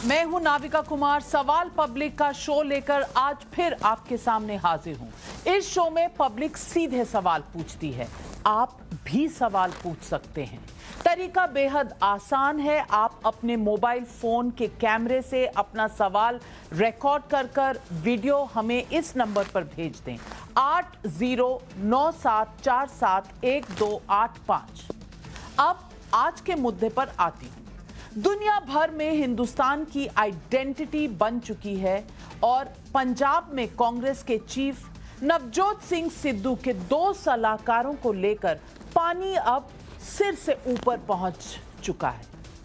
मैं हूं नाविका कुमार। सवाल पब्लिक का शो लेकर आज फिर आपके सामने हाजिर हूं। इस शो में पब्लिक सीधे सवाल पूछती है, आप भी सवाल पूछ सकते हैं। तरीका बेहद आसान है। आप अपने मोबाइल फोन के कैमरे से अपना सवाल रिकॉर्ड कर वीडियो हमें इस नंबर पर भेज दें 8097471285। अब आज के मुद्दे पर आती हूं। दुनिया भर में हिंदुस्तान की आइडेंटिटी बन चुकी है और पंजाब में कांग्रेस के चीफ नवजोत सिंह सिद्धू के 2 सलाहकारों को लेकर पानी अब सिर से ऊपर पहुंच चुका है।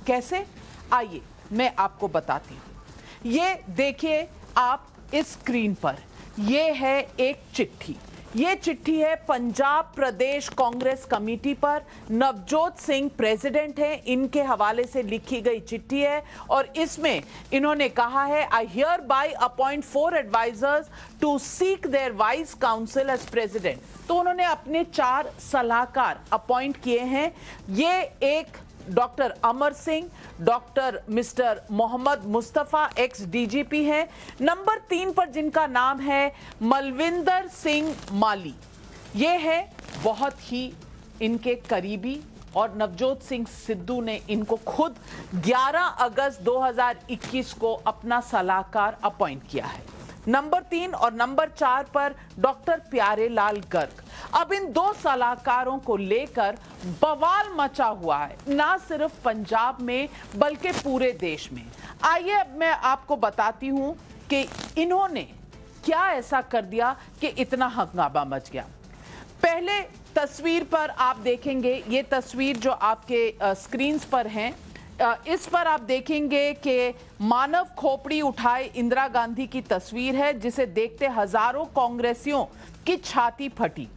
कैसे? आइए मैं आपको बताती हूं। ये देखिए आप इस स्क्रीन पर, ये है एक चिट्ठी। ये चिट्ठी है पंजाब प्रदेश कांग्रेस कमेटी पर। नवजोत सिंह प्रेसिडेंट हैं, इनके हवाले से लिखी गई चिट्ठी है और इसमें इन्होंने कहा है, I hereby appoint 4 advisors to seek their wise counsel as president. तो उन्होंने अपने 4 सलाहकार अपॉइंट किए हैं। ये एक doctor Amar Singh, doctor mister Mohammad Mustafa ex DGP हैं। नंबर 3 पर जिनका नाम है मलविंदर सिंह माली, ये है बहुत ही इनके करीबी और नवजोत सिंह सिद्धू ने इनको खुद 11 अगस्त 2021 को अपना सलाहकार अपॉइंट किया है। नंबर 3 और नंबर 4 पर डॉक्टर प्यारे लाल गर्ग। अब इन 2 सलाहकारों को लेकर बवाल मचा हुआ है, ना सिर्फ पंजाब में बल्कि पूरे देश में। आइए अब मैं आपको बताती हूं कि इन्होंने क्या ऐसा कर दिया कि इतना हंगामा मच गया। पहले तस्वीर पर आप देखेंगे, ये तस्वीर जो आपके स्क्रीन्स पर हैं, इस पर आप देखेंगे कि मानव खोपड़ी उठाए इंदिरा गांधी की तस्वीर है, जिसे देखते हजारों कांग्रेसियों की छाती फटी।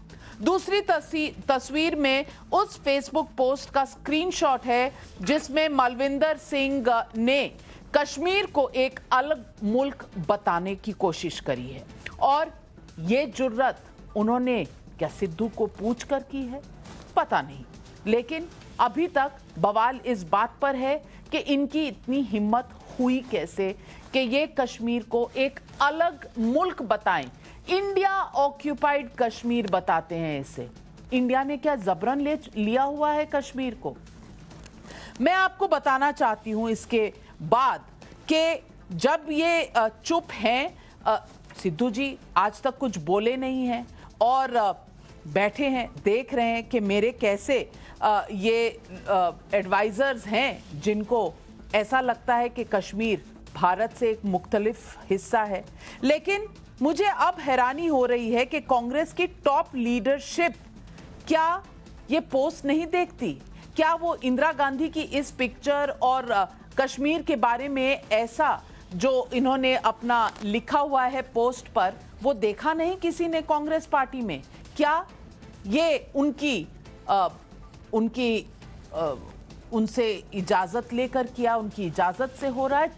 दूसरी तस्वीर में उस फेसबुक पोस्ट का स्क्रीनशॉट है जिसमें मलविंदर सिंह ने कश्मीर को एक अलग मुल्क बताने की कोशिश करी है। और ये जुर्रत उन्होंने क्या सिद्धू को पूछ कर की है? पता नहीं, लेकिन अभी तक बवाल इस बात पर है कि इनकी इतनी हिम्मत हुई कैसे कि ये कश्मीर को एक अलग मुल्क बताएं। इंडिया ऑक्यूपाइड कश्मीर बताते हैं इसे। इंडिया ने क्या जबरन लिया हुआ है कश्मीर को? मैं आपको बताना चाहती हूं इसके बाद कि जब ये चुप हैं, सिद्धू जी आज तक कुछ बोले नहीं हैं और बैठे हैं, देख रहे हैं कि मेरे कैसे ये एडवाइजर्स हैं जिनको ऐसा लगता है कि कश्मीर भारत से एक मुख्तलिफ हिस्सा है। लेकिन मुझे अब हैरानी हो रही है कि कांग्रेस की टॉप लीडरशिप क्या ये पोस्ट नहीं देखती? क्या वो इंदिरा गांधी की इस पिक्चर और कश्मीर के बारे में ऐसा जो इन्होंने अपना लिखा हुआ है पोस्ट पर, वो देखा नहीं किसी ने कांग्रेस पार्टी में? क्या ये उनसे इजाजत लेकर किया, उनकी इजाजत से हो रहा है?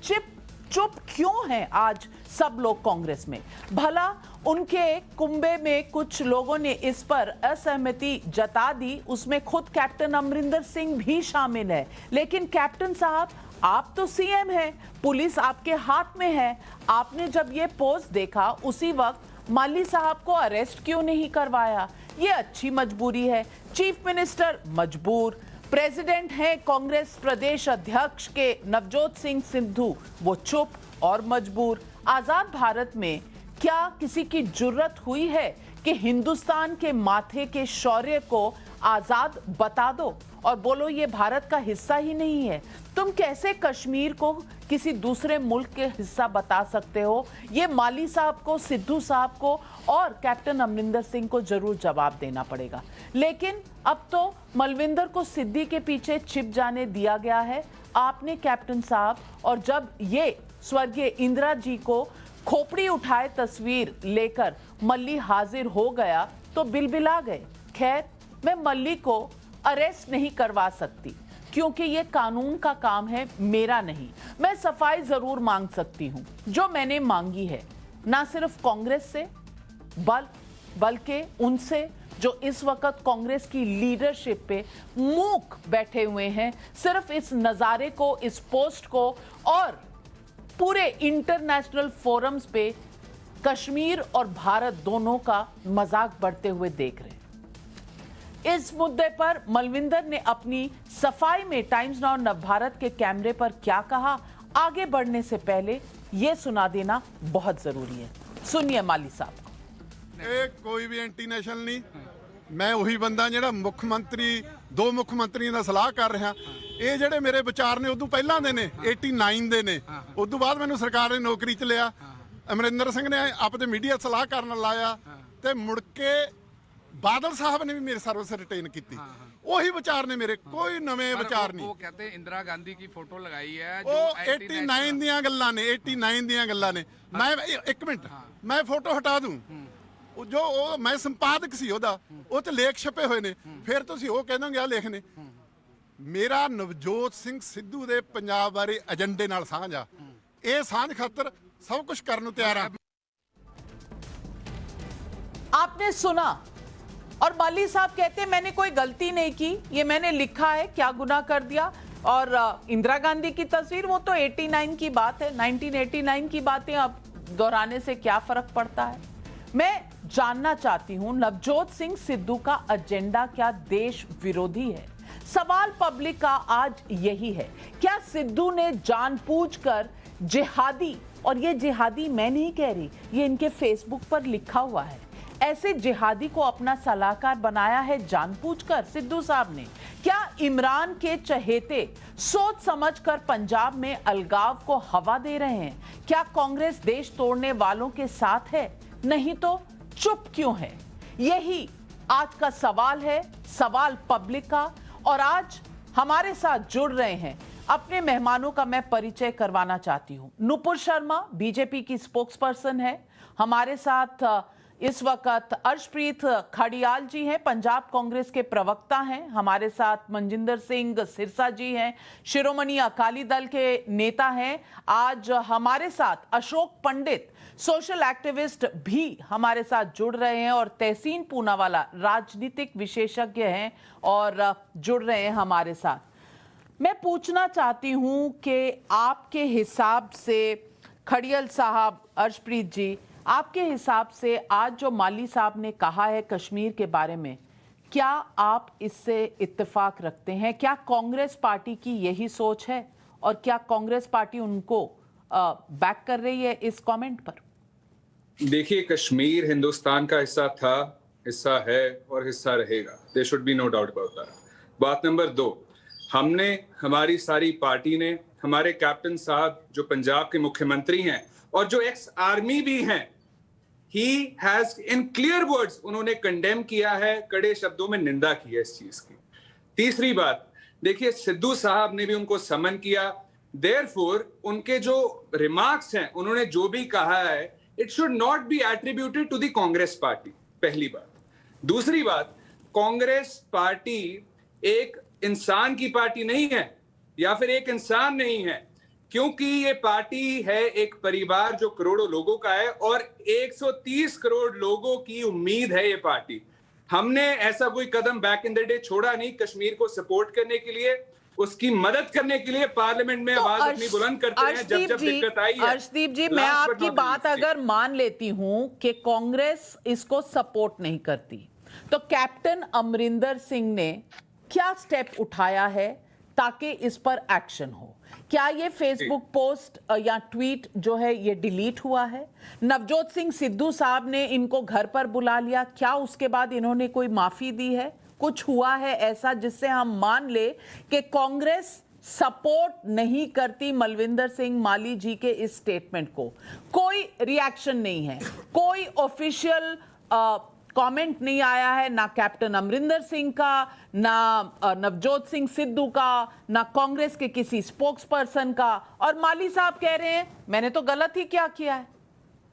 चुप क्यों हैं आज सब लोग कांग्रेस में? भला उनके कुंबे में कुछ लोगों ने इस पर असहमति जता दी, उसमें खुद कैप्टन अमरिंदर सिंह भी शामिल है। लेकिन कैप्टन साहब, आप तो सीएम हैं, पुलिस आपके हाथ में है। आपने जब ये पोस्ट देखा उसी वक्त माली साहब को अरेस्ट क्यों नहीं करवाया? ये अच्छी मजबूरी है। चीफ मिनिस्टर मजबूर, प्रेसिडेंट हैं कांग्रेस प्रदेश अध्यक्ष के नवजोत सिंह सिद्धू, वो चुप और मजबूर। आजाद भारत में क्या किसी की जुर्रत हुई है कि हिंदुस्तान के माथे के शौर्य को आजाद बता दो और बोलो ये भारत का हिस्सा ही नहीं है? तुम कैसे कश्मीर को किसी दूसरे मुल्क के हिस्सा बता सकते हो? ये माली साहब को, सिद्धू साहब को और कैप्टन अमरिंदर सिंह को जरूर जवाब देना पड़ेगा। लेकिन अब तो मलविंदर को सिद्धू के पीछे छिप जाने दिया गया है। आपने कैप्टन साहब, और जब ये स्वर्गीय इंदिरा जी को खोपड़ी उठाए तस्वीर लेकर मल्ली हाजिर हो गया तो बिलबिला गए। खैर, मैं मल्ली को अरेस्ट नहीं करवा सकती क्योंकि ये कानून का काम है, मेरा नहीं। मैं सफाई जरूर मांग सकती हूं, जो मैंने मांगी है, ना सिर्फ कांग्रेस से बल्कि उनसे जो इस वक्त कांग्रेस की लीडरशिप पे मूक बैठे हुए हैं, सिर्फ इस नजारे को, इस पोस्ट को और पूरे इंटरनेशनल फोरम्स पे कश्मीर और भारत दोनों का मजाक बढ़ते हुए देख रहे हैं। इस मुद्दे पर मलविंदर ने अपनी सफाई में टाइम्स नाउ नवभारत के कैमरे पर क्या कहा, आगे बढ़ने से पहले यह सुना देना बहुत जरूरी है। सुनिए माली साहब को। कोई भी एंटी नेशनल नहीं, मैं ਉਹੀ ਬੰਦਾ ਜਿਹੜਾ ਮੁੱਖ ਮੰਤਰੀ ਦੋ ਮੁੱਖ ਮੰਤਰੀਆਂ ਦਾ ਸਲਾਹ ਕਰ ਰਿਹਾ। ਇਹ ਜਿਹੜੇ ਮੇਰੇ ਵਿਚਾਰ ਨੇ ਉਦੋਂ ਪਹਿਲਾਂ ਦੇ ਨੇ, 89 ਦੇ ਨੇ। ਉਦੋਂ ਬਾਅਦ ਮੈਨੂੰ ਸਰਕਾਰ ਨੇ ਨੌਕਰੀ 'ਚ ਲਿਆ। ਅਮਰਿੰਦਰ ਸਿੰਘ ਨੇ ਆਪਦੇ ਮੀਡੀਆ ਸਲਾਹ ਕਰਨ ਲਾਇਆ ਤੇ ਮੁੜ ਕੇ ਬਾਦਲ ਸਾਹਿਬ ਨੇ ਵੀ ਮੇਰੇ ਸਰਵਿਸ ਰਿਟੇਨ ਕੀਤੀ। ਉਹੀ ਵਿਚਾਰ ਨੇ ਮੇਰੇ, ਕੋਈ ਨਵੇਂ ਵਿਚਾਰ ਨਹੀਂ। ਉਹ ਕਹਿੰਦੇ ਇੰਦਰਾ ਗਾਂਧੀ ਦੀ ਫੋਟੋ ਲਗਾਈ ਹੈ ਜੋ 89 ਦੀਆਂ ਗੱਲਾਂ ਨੇ, 89 ਦੀਆਂ ਗੱਲਾਂ ਨੇ। ਮੈਂ ਇੱਕ ਮਿੰਟ, ਮੈਂ ਫੋਟੋ ਹਟਾ ਦੂੰ ਜੋ ਮੈਂ ਸੰਪਾਦਕ ਸੀ ਉਹਦਾ, ਉਹ ਤੇ ਲੇਖ ਛਪੇ ਹੋਏ ਨੇ। ਫਿਰ ਤੁਸੀਂ ਉਹ ਕਹਿੰਦੋਗੇ ਆ ਲੇਖ ਨੇ। ਮੇਰਾ ਨਵਜੋਤ ਸਿੰਘ ਸਿੱਧੂ ਦੇ ਪੰਜਾਬ ਬਾਰੇ ਏਜੰਡੇ ਨਾਲ ਸਾਂਝ ਆ। ਇਹ ਸਾਂਝ ਖਾਤਰ सब कुछ करने को तैयार है। आपने सुना और माली साहब कहते मैंने कोई गलती नहीं की, ये मैंने लिखा है, क्या गुनाह कर दिया। और इंदिरा गांधी की तस्वीर वो तो 89 की बात है, 1989 की बातें अब दोहराने से क्या फर्क पड़ता है। मैं जानना चाहती हूं नवजोत सिंह सिद्धू का एजेंडा क्या देश विरोधी है। सवाल पब्लिक का आज यही है, क्या सिद्धू ने जानबूझकर जिहादी, और ये जिहादी मैं नहीं कह रही, ये इनके फेसबुक पर लिखा हुआ है, ऐसे जिहादी को अपना सलाहकार बनाया है जानबूझकर सिद्धू साहब ने। क्या इमरान के चहेते सोच समझकर पंजाब में अलगाव को हवा दे रहे हैं? क्या कांग्रेस देश तोड़ने वालों के साथ है? नहीं तो चुप क्यों है? यही आज का सवाल है, सवाल पब्लिक का। और आज हमारे साथ जुड़ रहे हैं, अपने मेहमानों का मैं परिचय करवाना चाहती हूं। नुपुर शर्मा बीजेपी की स्पोक्सपर्सन है। हमारे साथ इस वक्त अर्शप्रीत खड़ियाल जी हैं, पंजाब कांग्रेस के प्रवक्ता हैं। हमारे साथ मनजिंदर सिंह सिरसा जी हैं, शिरोमणि अकाली दल के नेता हैं। आज हमारे साथ अशोक पंडित सोशल एक्टिविस्ट भी हमारे साथ जुड़ रहे हैं और तहसीन पूनावाला राजनीतिक विशेषज्ञ हैं और जुड़ रहे हैं हमारे साथ। मैं पूछना चाहती हूं कि आपके हिसाब से खड़ियल साहब, अर्शप्रीत जी, आपके हिसाब से आज जो माली साहब ने कहा है कश्मीर के बारे में, क्या आप इससे इत्तेफाक रखते हैं? क्या कांग्रेस पार्टी की यही सोच है और क्या कांग्रेस पार्टी उनको बैक कर रही है इस कमेंट पर? देखिए, कश्मीर हिंदुस्तान का हिस्सा था, हिस्सा है और हिस्सा रहेगा। There should be no doubt about that. बात नंबर 2, हमने, हमारी सारी पार्टी ने, हमारे कैप्टन साहब जो पंजाब के मुख्यमंत्री हैं और जो एक्स आर्मी भी हैं, he has in clear words उन्होंने कंडेम किया है, कड़े शब्दों में निंदा की है इस चीज की। तीसरी बात, देखिए सिद्धू साहब ने भी उनको समन किया। देयरफॉर उनके जो रिमार्क्स हैं, उन्होंने जो भी कहा है, it should not be attributed to the Congress party, पहली बात। दूसरी बात, कांग्रेस पार्टी एक इंसान की पार्टी नहीं है या फिर एक इंसान नहीं है, क्योंकि ये पार्टी है एक परिवार जो करोड़ों लोगों का है और 130 करोड़ लोगों की उम्मीद है ये पार्टी। हमने ऐसा कोई कदम बैक इन द डे छोड़ा नहीं कश्मीर को सपोर्ट करने के लिए, उसकी मदद करने के लिए पार्लियामेंट में आवाज अपनी बुलंद करते हैं जब जब दिक्कत आई है। अर्शदीप जी, मैं आपकी बात अगर मान लेती हूं कि कांग्रेस इसको सपोर्ट नहीं करती, तो कैप्टन अमरिंदर सिंह ने क्या स्टेप उठाया है ताकि इस पर एक्शन हो? क्या ये फेसबुक पोस्ट या ट्वीट जो है ये डिलीट हुआ है? नवजोत सिंह सिद्धू साहब ने इनको घर पर बुला लिया, क्या उसके बाद इन्होंने कोई माफी दी है? कुछ हुआ है ऐसा जिससे हम मान ले कि कांग्रेस सपोर्ट नहीं करती मलविंदर सिंह माली जी के इस स्टेटमेंट को? कोई रिएक्शन नहीं है, कोई ऑफिशियल कमेंट नहीं आया है, ना कैप्टन अमरिंदर सिंह का, ना नवजोत सिंह सिद्धू का, ना कांग्रेस के किसी स्पोक्स पर्सन का। और माली साहब कह रहे हैं मैंने तो गलत ही क्या किया है,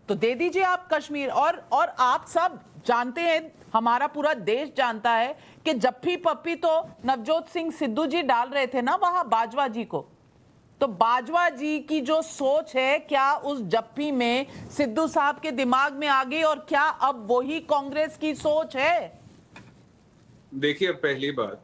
तो दे दीजिए आप कश्मीर। और आप सब जानते हैं, हमारा पूरा देश जानता है कि जप्फी पप्पी तो नवजोत सिंह सिद्धू जी डाल रहे थे ना वहां बाजवा जी को। तो बाजवा जी की जो सोच है, क्या उस जप्फी में सिद्धू साहब के दिमाग में आ गई और क्या अब वही कांग्रेस की सोच है? देखिए, पहली बात,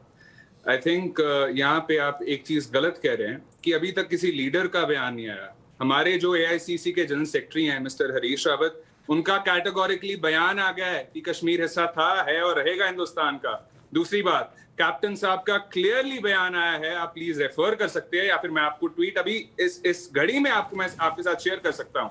आई थिंक यहाँ पे आप एक चीज गलत कह रहे हैं कि अभी तक किसी लीडर का बयान नहीं आया। हमारे जो AICC के जनरल सेक्रेटरी हैं मिस्टर हरीश रावत, उनका कैटेगोरिकली बयान आ गया है कि कश्मीर हिस्सा था, है और रहेगा हिंदुस्तान का। दूसरी बात, कैप्टन साहब का क्लियरली बयान आया है, आप प्लीज रेफर कर सकते हैं या फिर मैं आपको ट्वीट अभी इस घड़ी में आपको मैं आपके साथ शेयर कर सकता हूं।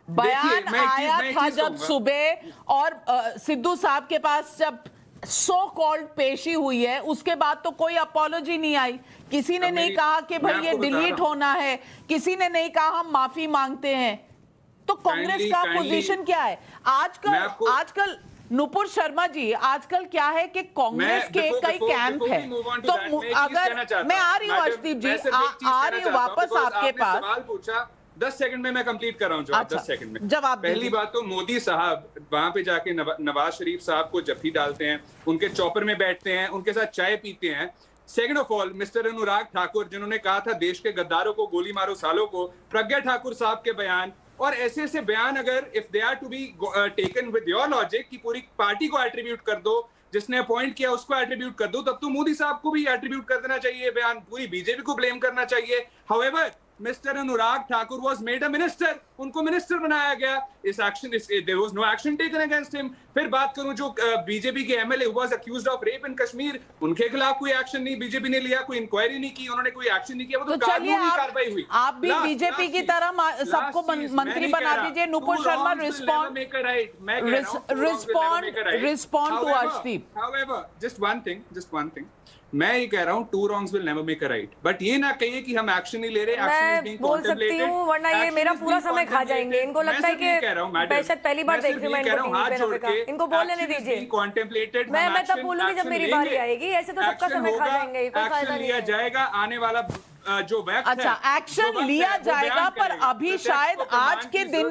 बयान आया था जब सुबह और सिद्धू साहब के पास जब सो कॉल्ड पेशी हुई है, उसके बाद तो कोई अपॉलॉजी नहीं आई। किसी ने नहीं कहा कि भाई ये डिलीट होना है, किसी ने नहीं कहा हम माफी मांगते हैं। तो कांग्रेस का पोजीशन क्या है आजकल? नुपुर शर्मा जी, आजकल क्या है कि कांग्रेस के कई कैंप है। तो अगर मैं आ रही हूँ अर्शदीप जी, आ रही हूँ वापस आपके पास। सवाल पूछा 10 सेकंड में मैं कंप्लीट कर रहा हूँ जवाब। 10 सेकंड में जवाब। पहली बात तो मोदी साहब वहां पे जाके नवाज शरीफ साहब को जफ्फी डालते हैं, उनके चॉपर में बैठते हैं, उनके साथ चाय पीते हैं। Second of all, mister Anurag Thakur जिन्होंने कहा था देश के गद्दारों को गोली मारो सालों को, प्रज्ञा ठाकुर साहब के बयान और ऐसे बयान अगर if they are to be taken with your logic कि पूरी पार्टी को एट्रीब्यूट कर दो, जिसने अपॉइंट किया उसको एट्रीब्यूट कर दो, तब तो मोदी साहब को भी एट्रीब्यूट कर देना चाहिए बयान, पूरी बीजेपी को ब्लेम करना चाहिए। However mister Anurag Thakur was made a minister, उनको मिनिस्टर बनाया गया। इस action there was no action taken against him. फिर बात करूं जो बीजेपी के MLA who was accused of rape in Kashmir, उनके खिलाफ कोई एक्शन नहीं बीजेपी ने लिया, कोई इंक्वायरी नहीं की, उन्होंने कोई एक्शन नहीं किया, वो तो कानूनी कार्रवाई हुई। आप भी बीजेपी की तरह सबको मंत्री बना दीजिए। Nupur Sharma respond to Arshdeep. However just one thing मैं ये कह रहा हूँ, two wrongs will never make a right, but ये ना कहिए कि हम एक्शन नहीं ले रहे। मैं बोल सकती हूँ वरना ये मेरा पूरा समय खा जाएंगे। इनको लगता है कि शायद पहली बार देख रही हूँ मैं इनको बोल लेने दीजिए। मैं तब बोलूंगी जब मेरी बारी आएगी, ऐसे तो सबका समय खा जाएंगे, कोई फायदा नहीं है। जाएगा आने वाला जो वक्त अच्छा है, एक्शन लिया जाएगा, पर अभी शायद आज के दिन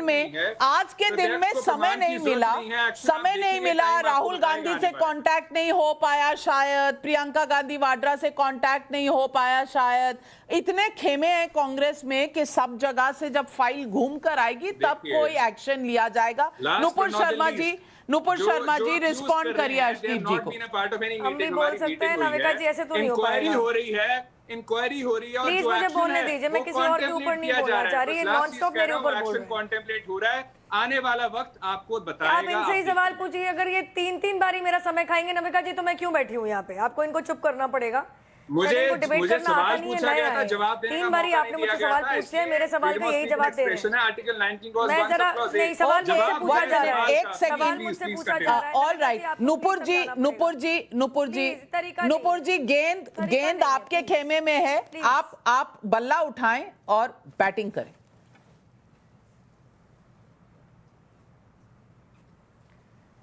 में समय नहीं मिला। राहुल गांधी से कांटेक्ट नहीं हो पाया शायद, प्रियंका गांधी वाड्रा से कांटेक्ट नहीं हो पाया शायद। इतने खेमे हैं कांग्रेस में कि सब जगह से जब फाइल घूम कर आएगी तब कोई एक्शन लिया जाएगा। नुपुर शर्मा जी रिस्पॉन्ड करिए अर्शदीप जी को। हम भी बोल सकते हैं नविका जी, ऐसे तो नहीं हो पाएगा। इंक्वायरी हो रही है और प्लीज मुझे बोलने दीजिए, मैं किसी और के ऊपर नहीं बोलना चाह रही, नॉन स्टॉप मेरे ऊपर बोल रहे हैं। कॉन्टेम्पलेट हो रहा है, आने वाला वक्त आपको बताएगा। आप इनसे ही सवाल पूछिए। अगर ये तीन बारी मेरा समय खाएंगे नविका जी, तो मैं क्यों बैठी हूँ यहाँ पे? आपको इनको चुप करना पड़ेगा। मुझे सवाल पूछा गया था, जवाब देने का 3 बारी आपने मुझे सवाल पूछ लिया, मेरे सवाल का यही जवाब दे रहे हैं। आर्टिकल 19 क्लॉज 1 मैं जरा नहीं, सवाल मुझसे पूछा जा रहा है, एक सेकंड। ऑल राइट, नुपुर जी गेंद आपके खेमे में है, आप बल्ला उठाएं और बैटिंग करें।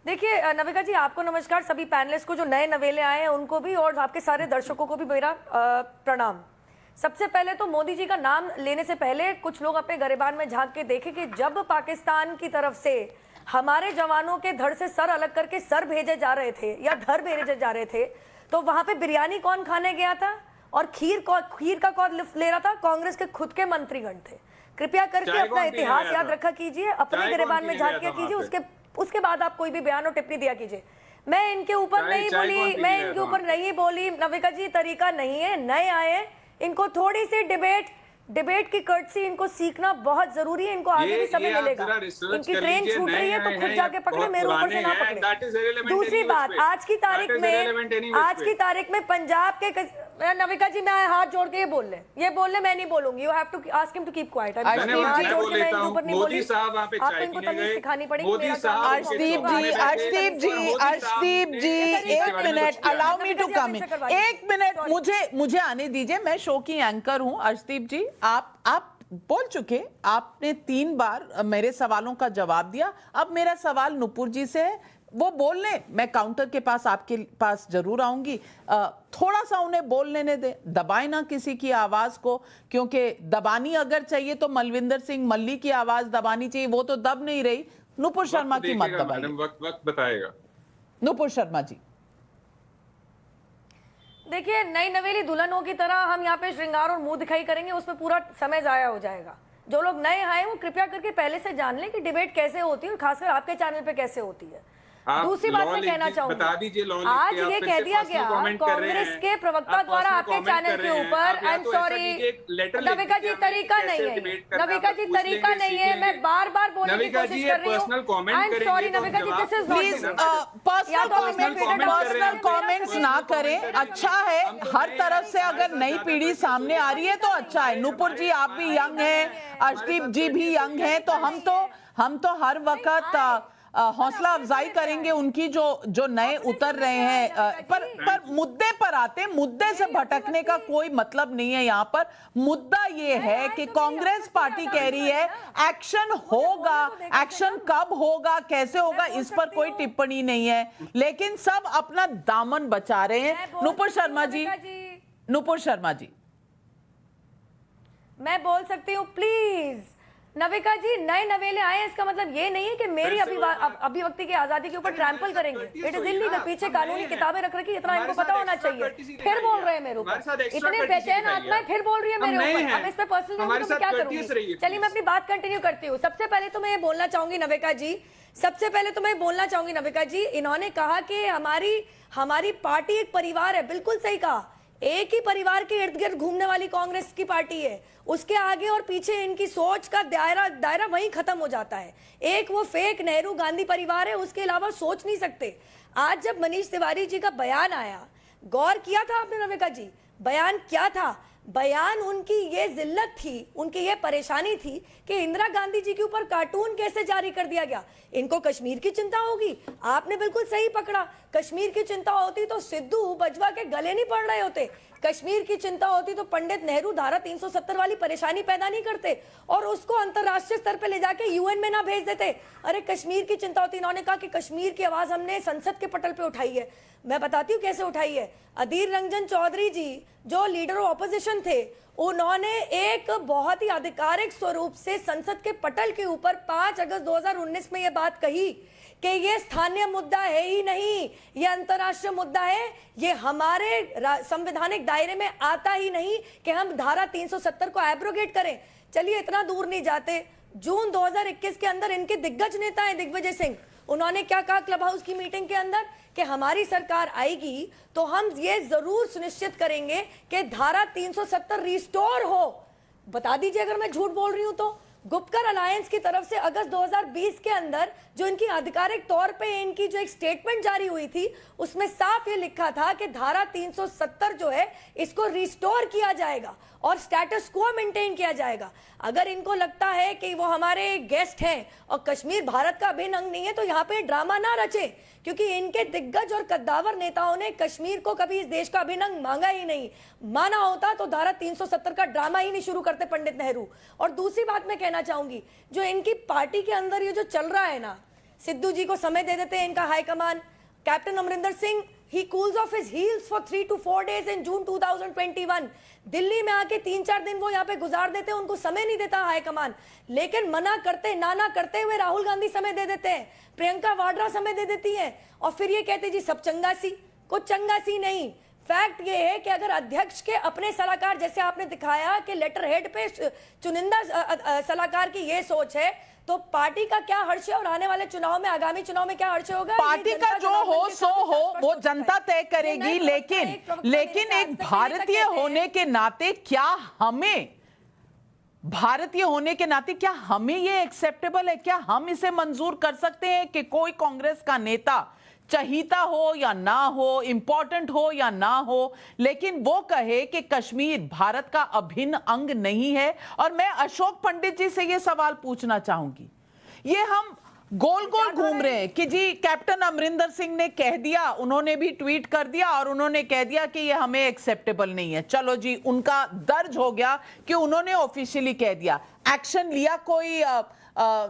देखिए नविका जी, आपको नमस्कार, सभी पैनलिस्ट को जो नए नवेले आए हैं उनको भी, और आपके सारे दर्शकों को भी मेरा प्रणाम। सबसे पहले तो मोदी जी का नाम लेने से पहले कुछ लोग अपने गिरेबान में झांक के देखें कि जब पाकिस्तान की तरफ से हमारे जवानों के धड़ से सर अलग करके सर भेजे जा रहे थे या धड़ भेजे जा रहे थे, तो वहां पे बिरयानी कौन खाने गया था और खीर का कौन लिफ्ट ले रहा था? कांग्रेस के खुद के मंत्रीगण थे। कृपया करके अपना इतिहास याद रखा कीजिए, अपने गिरेबान में झांक किया कीजिए, उसके बाद आप कोई भी बयान और टिप्पणी दिया कीजिए। मैं इनके ऊपर नहीं बोली नविका जी, तरीका नहीं है, नए आए हैं, इनको थोड़ी सी डिबेट की कर्टसी इनको सीखना बहुत जरूरी है। इनको आगे भी समय मिलेगा। इनकी ट्रेन छूट रही है तो खुद जाके पकड़े, मेरे ऊपर से ना पकड़े। दूसरी बात, आज की तारीख में पंजाब के नविका जी, मैं हाथ जोड़ के ये बोल ले, मैं नहीं बोलूंगी। You have to ask him to keep quiet. Modi साहब वहां पे चाय पीने गए, सिखानी पड़ेगी। अर्शदीप जी एक minute, allow me to come in. एक मिनट मुझे आने दीजिए, मैं शो की एंकर हूं। अर्शदीप जी, आप बोल चुके, आपने 3 बार मेरे सवालों का जवाब दिया। अब मेरा सवाल नुपुर जी से है, वो बोल लें, मैं काउंटर के पास आपके पास जरूर आऊंगी। थोड़ा सा उन्हें बोल लेने दे, दबाए ना किसी की आवाज को, क्योंकि दबानी अगर चाहिए तो मलविंदर सिंह मल्ली की आवाज दबानी चाहिए, वो तो दब नहीं रही। नुपुर शर्मा की मत दबाइए। वक्त बताएगा। नुपुर शर्मा जी, देखिए, नई नवेली दुल्हनों की तरह हम यहाँ पे श्रृंगार और मुंह दिखाई करेंगे, उसमें पूरा समय जाया हो जाएगा। जो लोग नए आए वो कृपया करके पहले से जान लें कि डिबेट कैसे होती है और खासकर आपके चैनल पे कैसे होती है। आप दूसरी बात law मैं लिख कहना दीजिए, चाहूंगी, बता दीजिए law लिख आज के, आप ये फिर कह से दिया personal गया comment कर रहे कांग्रेस हैं। के प्रवक्ता आप द्वारा personal आपके comment चैनल कर के रहे हैं। ऊपर, आप या आई एम तो ऐसा सॉरी कीजिए, एक letter लिख नविका जी, दीजिए, हमें तरीका कैसे नहीं है, debate करना है, नविका आप जी पूछ तरीका लेंगे, नहीं सीख है, मैं लेंगे। बार बार बोलने की नविका कोशिश जी, कर ये रही हूँ। personal comment आई एम करेंगे सॉरी तो हम नविका जी, जवाब दिस इज देंगे प्लीज नॉट पर्सनल तो हमें personal comment पर्सनल करें। कमेंट्स ना करें। अच्छा है, हर तरफ से अगर नई पीढ़ी सामने आ रही है तो अच्छा है। नुपुर जी आप भी यंग हैं, अर्शदीप जी भी यंग हैं, तो हम तो हर वक्त हौसला अफजाई करेंगे उनकी जो नए उतर रहे हैं। पर मुद्दे पर आते, मुद्दे से भटकने का कोई मतलब नहीं है। यहाँ पर मुद्दा ये है कि कांग्रेस पार्टी कह रही है एक्शन होगा, एक्शन कब होगा, कैसे होगा, इस पर कोई टिप्पणी नहीं है, लेकिन सब अपना दामन बचा रहे हैं। नुपुर शर्मा जी, नुपुर शर्मा जी, मैं बोल सकती हूँ प्लीज। नविका जी, नए नवेले आए, इसका मतलब ये नहीं है कि मेरी अभिव्यक्ति की आजादी के ऊपर ट्रैम्पल करेंगे। इट इज इलीगल, पीछे कानूनी किताबें रख रखी, इतना इनको पता होना चाहिए। फिर बोल रहे हैं मेरे ऊपर, इतने बेचैन आत्माएं फिर बोल रही है मेरे ऊपर। अब इस पे पर्सनल तो मैं क्या करूंगी? चलिए मैं अपनी बात कंटिन्यू करती हूँ। सबसे पहले तो मैं ये बोलना चाहूंगी नविका जी, इन्होंने कहा कि हमारी पार्टी एक परिवार है। बिल्कुल सही कहा, एक ही परिवार के इर्द गिर्द घूमने वाली कांग्रेस की पार्टी है। उसके आगे और पीछे इनकी सोच का दायरा वहीं खत्म हो जाता है। एक वो फेक नेहरू गांधी परिवार है, उसके अलावा सोच नहीं सकते। आज जब मनीष तिवारी जी का बयान आया, गौर किया था आपने नविका जी? बयान क्या था? बयान उनकी ये जिल्लत थी, उनकी ये परेशानी थी कि इंदिरा गांधी जी के ऊपर कार्टून कैसे जारी कर दिया गया। इनको कश्मीर की चिंता होगी, आपने बिल्कुल सही पकड़ा। कश्मीर की चिंता होती तो सिद्धू बजवा के गले नहीं पड़ रहे होते। कश्मीर की चिंता होती तो पंडित नेहरू धारा 370 वाली परेशानी पैदा नहीं करते और उसको अंतरराष्ट्रीय स्तर पे ले जाके यूएन में ना भेज देते। अरे कश्मीर की चिंता होती, इन्होंने कहा कि कश्मीर की आवाज हमने संसद के पटल पे उठाई है। मैं बताती हूँ कैसे उठाई है। अधीर रंजन चौधरी जी जो लीडर ऑफ ऑपोजिशन थे, उन्होंने एक बहुत ही आधिकारिक स्वरूप से संसद के पटल के ऊपर 5 अगस्त 2019 में यह बात कही कि ये स्थानीय मुद्दा है ही नहीं, ये अंतर्राष्ट्रीय मुद्दा है, ये हमारे संवैधानिक दायरे में आता ही नहीं कि हम धारा 370 को एब्रोगेट करें। चलिए इतना दूर नहीं जाते, जून 2021 के अंदर इनके दिग्गज नेता हैं दिग्विजय सिंह, उन्होंने क्या कहा क्लब हाउस की मीटिंग के अंदर कि हमारी सरकार आएगी तो हम ये जरूर सुनिश्चित करेंगे कि धारा 370 रिस्टोर हो। बता दीजिए अगर मैं झूठ बोल रही हूं तो। गुपकर अलायंस की तरफ से अगस्त 2020 के अंदर जो इनकी आधिकारिक तौर पे इनकी जो एक स्टेटमेंट जारी हुई थी, उसमें साफ ये लिखा था कि धारा 370 जो है इसको रिस्टोर किया जाएगा और स्टेटस को मेंटेन किया जाएगा। अगर इनको लगता है कि वो हमारे गेस्ट हैं और कश्मीर भारत का अभिन्न अंग नहीं है तो यहाँ पे ड्रामा ना रचे, क्योंकि इनके दिग्गज और कद्दावर नेताओं ने कश्मीर को कभी इस देश का अभिन्न अंग मांगा ही नहीं। माना होता तो धारा 370 का ड्रामा ही नहीं शुरू करते पंडित नेहरू। और दूसरी बात मैं कहना चाहूंगी, जो इनकी पार्टी के अंदर ये जो चल रहा है ना, सिद्धू जी को समय दे देते हैं इनका high command, captain Amarinder Singh he cools off his heels for 3 to 4 days in June 2021। Delhi में आके 3-4 दिन वो यहाँ पे गुजार देते हैं, उनको समय नहीं देता हाईकमान। लेकिन मना करते ना करते हुए राहुल गांधी समय दे देते हैं, प्रियंका वाड्रा समय दे देती हैं और फिर ये कहते जी सब चंगासी। कुछ चंगासी नहीं। फैक्ट ये है कि अगर अध्यक्ष के अपने सलाहकार, जैसे आपने दिखाया कि लेटर हेड पे चुनिंदा सलाहकार की ये सोच है, तो पार्टी का क्या हर्ष है और आने वाले चुनाव में, आगामी चुनाव में क्या हर्ष होगा? पार्टी का जो हो सो हो, वो जनता तय करेगी। लेकिन एक भारतीय होने के नाते क्या हमें ये एक्सेप्टेबल है? क्या हम इसे मंजूर कर सकते हैं कि कोई कांग्रेस का नेता, चहीता हो या ना हो, इंपॉर्टेंट हो या ना हो, लेकिन वो कहे कि कश्मीर भारत का अभिन्न अंग नहीं है? और मैं अशोक पंडित जी से ये सवाल पूछना चाहूंगी, ये हम गोल गोल घूम रहे हैं कि जी कैप्टन अमरिंदर सिंह ने कह दिया, उन्होंने भी ट्वीट कर दिया और उन्होंने कह दिया कि ये हमें एक्सेप्टेबल नहीं है। चलो जी, उनका दर्ज हो गया कि उन्होंने ऑफिशियली कह दिया। एक्शन लिया कोई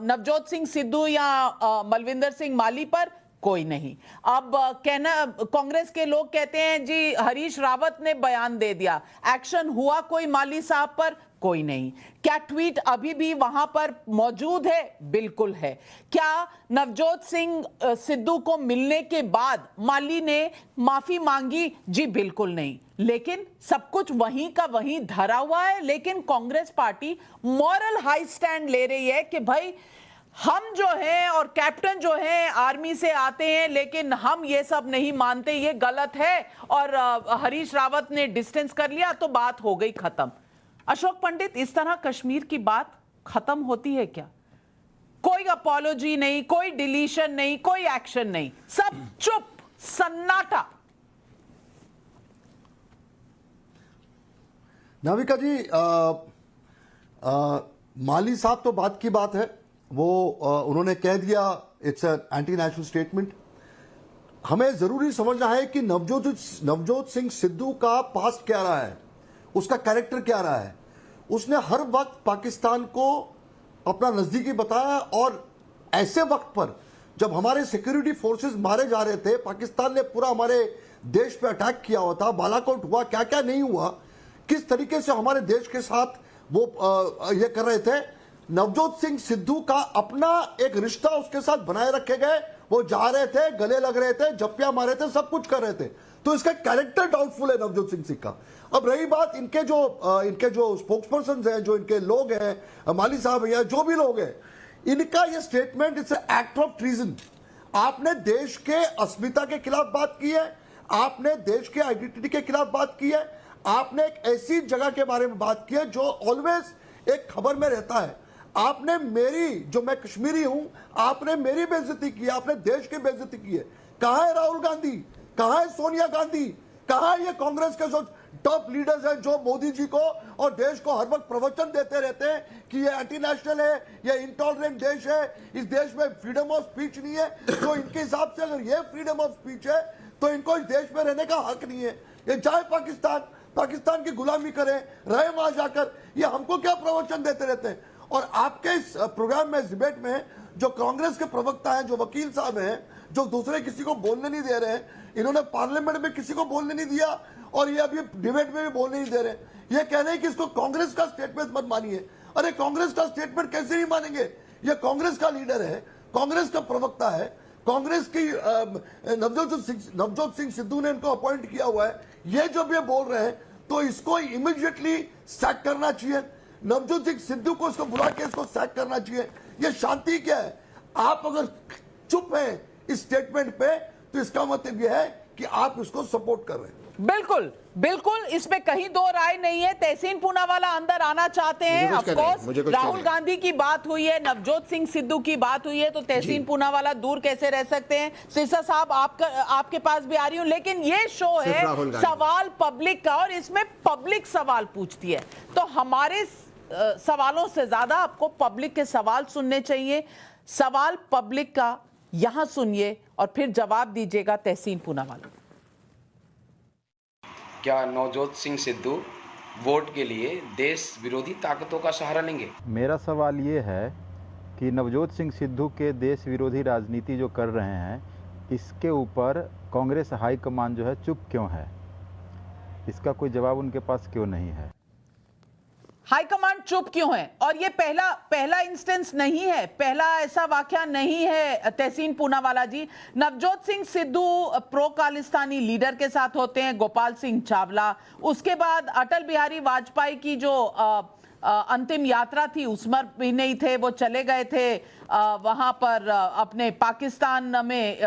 नवजोत सिंह सिद्धू या मलविंदर सिंह माली पर? कोई नहीं। अब कहना, कांग्रेस के लोग कहते हैं जी हरीश रावत ने बयान दे दिया, एक्शन हुआ कोई माली साहब पर? कोई नहीं। क्या ट्वीट अभी भी वहां पर मौजूद है? बिल्कुल है। क्या नवजोत सिंह सिद्धू को मिलने के बाद माली ने माफी मांगी? जी बिल्कुल नहीं। लेकिन सब कुछ वहीं का वहीं धरा हुआ है। लेकिन Congress party moral high stand ले रही है कि भाई हम जो हैं और कैप्टन जो हैं आर्मी से आते हैं, लेकिन हम ये सब नहीं मानते, ये गलत है। और हरीश रावत ने डिस्टेंस कर लिया तो बात हो गई खत्म। अशोक पंडित, इस तरह कश्मीर की बात खत्म होती है क्या? कोई अपॉलॉजी नहीं, कोई डिलीशन नहीं, कोई एक्शन नहीं, सब चुप, सन्नाटा। नाविका जी, माली साहब तो बात की बात है, वो उन्होंने कह दिया इट्स एंटी नेशनल स्टेटमेंट। हमें जरूरी समझना है कि नवजोत सिंह सिद्धू का पास्ट क्या रहा है, उसका कैरेक्टर क्या रहा है। उसने हर वक्त पाकिस्तान को अपना नजदीकी बताया, और ऐसे वक्त पर जब हमारे सिक्योरिटी फोर्सेस मारे जा रहे थे, पाकिस्तान ने पूरा हमारे देश पे अटैक किया हुआ था, बालाकोट हुआ, क्या क्या नहीं हुआ, किस तरीके से हमारे देश के साथ वो ये कर रहे थे। नवजोत सिंह सिद्धू का अपना एक रिश्ता उसके साथ बनाए रखे गए, वो जा रहे थे, गले लग रहे थे, जप्पियां मारे थे, सब कुछ कर रहे थे। तो इसका कैरेक्टर डाउटफुल है नवजोत सिंह का। अब रही बात इनके जो स्पोक्सपर्सन हैं, जो इनके लोग हैं, माली साहब या जो भी लोग हैं, इनका ये statement it's act of treason. आपने देश के अस्मिता के खिलाफ बात की है, आपने देश के आइडेंटिटी के खिलाफ बात की है, आपने एक ऐसी जगह के बारे में बात की है जो ऑलवेज एक खबर में रहता है। आपने जो मैं कश्मीरी हूं, आपने मेरी बेइज्जती की है, आपने देश की बेइज्जती की है। कहां है राहुल गांधी, कहां है सोनिया गांधी, कहां है ये कांग्रेस के जो टॉप लीडर्स हैं, जो मोदी जी को और देश को हर वक्त प्रवचन देते रहते हैं कि ये एंटी नेशनल है, ये इंटॉलरेंट देश है, इस देश में फ्रीडम ऑफ स्पीच नहीं है। तो इनके हिसाब से अगर ये फ्रीडम ऑफ स्पीच है तो इनको इस देश में रहने का हक नहीं है। ये चाहे पाकिस्तान की गुलामी करें, रहे वहां जाकर, ये हमको क्या प्रवचन देते रहते हैं। और आपके इस प्रोग्राम में, इस डिबेट में, जो कांग्रेस के प्रवक्ता हैं, जो वकील साहब हैं, जो दूसरे किसी को बोलने नहीं दे रहे हैं, इन्होंने पार्लियामेंट में किसी को बोलने नहीं दिया, और ये अभी डिबेट में भी बोलने नहीं दे रहे। ये कह रहे हैं कि इसको कांग्रेस का स्टेटमेंट मत मानिए। अरे कांग्रेस का स्टेटमेंट कैसे नहीं मानेंगे? ये कांग्रेस का लीडर है, कांग्रेस का प्रवक्ता है, कांग्रेस की नवजोत सिंह सिद्धू ने इनको अपॉइंट किया हुआ है। ये जब ये बोल रहे हैं तो इसको इमीडिएटली सैक करना चाहिए। नवजोत सिंह सिद्धू को इसको बुला के इसको सैक करना चाहिए। ये शांति क्या है? आप अगर चुप हैं इस स्टेटमेंट पे तो इसका मतलब यह है कि आप इसको सपोर्ट कर रहे हैं। बिल्कुल बिल्कुल, इसमें कहीं दो राय नहीं है। तहसीन पूनावाला अंदर आना चाहते हैं। ऑफ कोर्स राहुल गांधी की बात हुई है, नवजोत सिंह सिद्धू की बात हुई है, तो तहसीन पूनावाला दूर कैसे रह सकते हैं? सिरसा साहब आपके पास भी आ रही हूं, लेकिन ये शो है सवाल पब्लिक का, और इसमें पब्लिक सवाल पूछती है। तो हमारे सवालों से ज्यादा आपको पब्लिक के सवाल सुनने चाहिए। सवाल पब्लिक का यहां सुनिए और फिर जवाब दीजिएगा तहसीन पूनावाला। क्या नवजोत सिंह सिद्धू वोट के लिए देश विरोधी ताकतों का सहारा लेंगे? मेरा सवाल ये है कि नवजोत सिंह सिद्धू के देश विरोधी राजनीति जो कर रहे हैं, इसके ऊपर कांग्रेस हाईकमान जो है चुप क्यों है? इसका कोई जवाब उनके पास क्यों नहीं है? हाईकमांड चुप क्यों है? और ये पहला इंस्टेंस नहीं है, पहला ऐसा वाकया नहीं है तहसीन पूनावाला जी। नवजोत सिंह सिद्धू प्रो खालिस्तानी लीडर के साथ होते हैं, गोपाल सिंह चावला, उसके बाद अटल बिहारी वाजपेयी की जो अंतिम यात्रा थी उसमें भी नहीं थे, वो चले गए थे वहां पर अपने पाकिस्तान में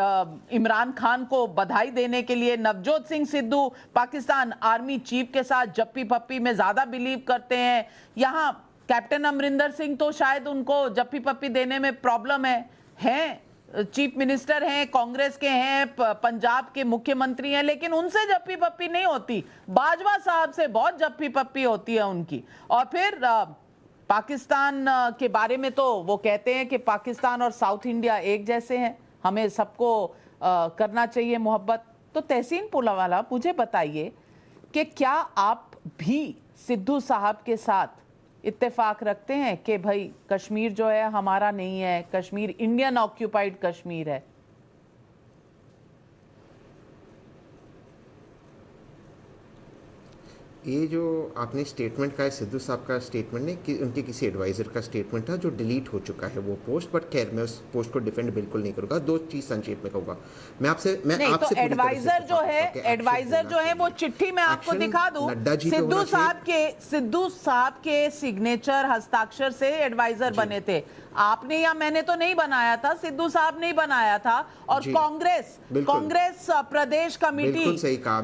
इमरान खान को बधाई देने के लिए। नवजोत सिंह सिद्धू पाकिस्तान आर्मी चीफ के साथ जप्पी पप्पी में ज्यादा बिलीव करते हैं। यहाँ कैप्टन अमरिंदर सिंह तो शायद उनको जप्पी पप्पी देने में प्रॉब्लम है, चीफ मिनिस्टर हैं, कांग्रेस के हैं, पंजाब के मुख्यमंत्री हैं, लेकिन उनसे जप्पी पप्पी नहीं होती। बाजवा साहब से बहुत जप्पी पप्पी होती है उनकी। और फिर पाकिस्तान के बारे में तो वो कहते हैं कि पाकिस्तान और साउथ इंडिया एक जैसे हैं, हमें सबको करना चाहिए मोहब्बत। तो तहसीन पूनावाला मुझे बताइए कि क्या आप भी सिद्धू साहब के साथ इत्तेफाक रखते हैं कि भाई कश्मीर जो है हमारा नहीं है, कश्मीर इंडियन ऑक्यूपाइड कश्मीर है? ये जो आपने स्टेटमेंट का है, सिद्धू साहब का स्टेटमेंट नहीं कि उनके किसी एडवाइज़र का स्टेटमेंट था जो डिलीट हो चुका है वो पोस्ट, बट खैर मैं उस पोस्ट को डिफेंड बिल्कुल नहीं करूँगा। दो चीज़ संक्षेप में कहूँगा। मैं आपसे तो एडवाइजर जो है वो चिट्ठी में आपको दिखा दूं, सिद्धू साहब के सिग्नेचर हस्ताक्षर से एडवाइजर बने थे। आपने या मैंने तो नहीं बनाया था, सिद्धू साहब ने ही बनाया था। और जी, कांग्रेस प्रदेश कमेटी, बिल्कुल सही कहा।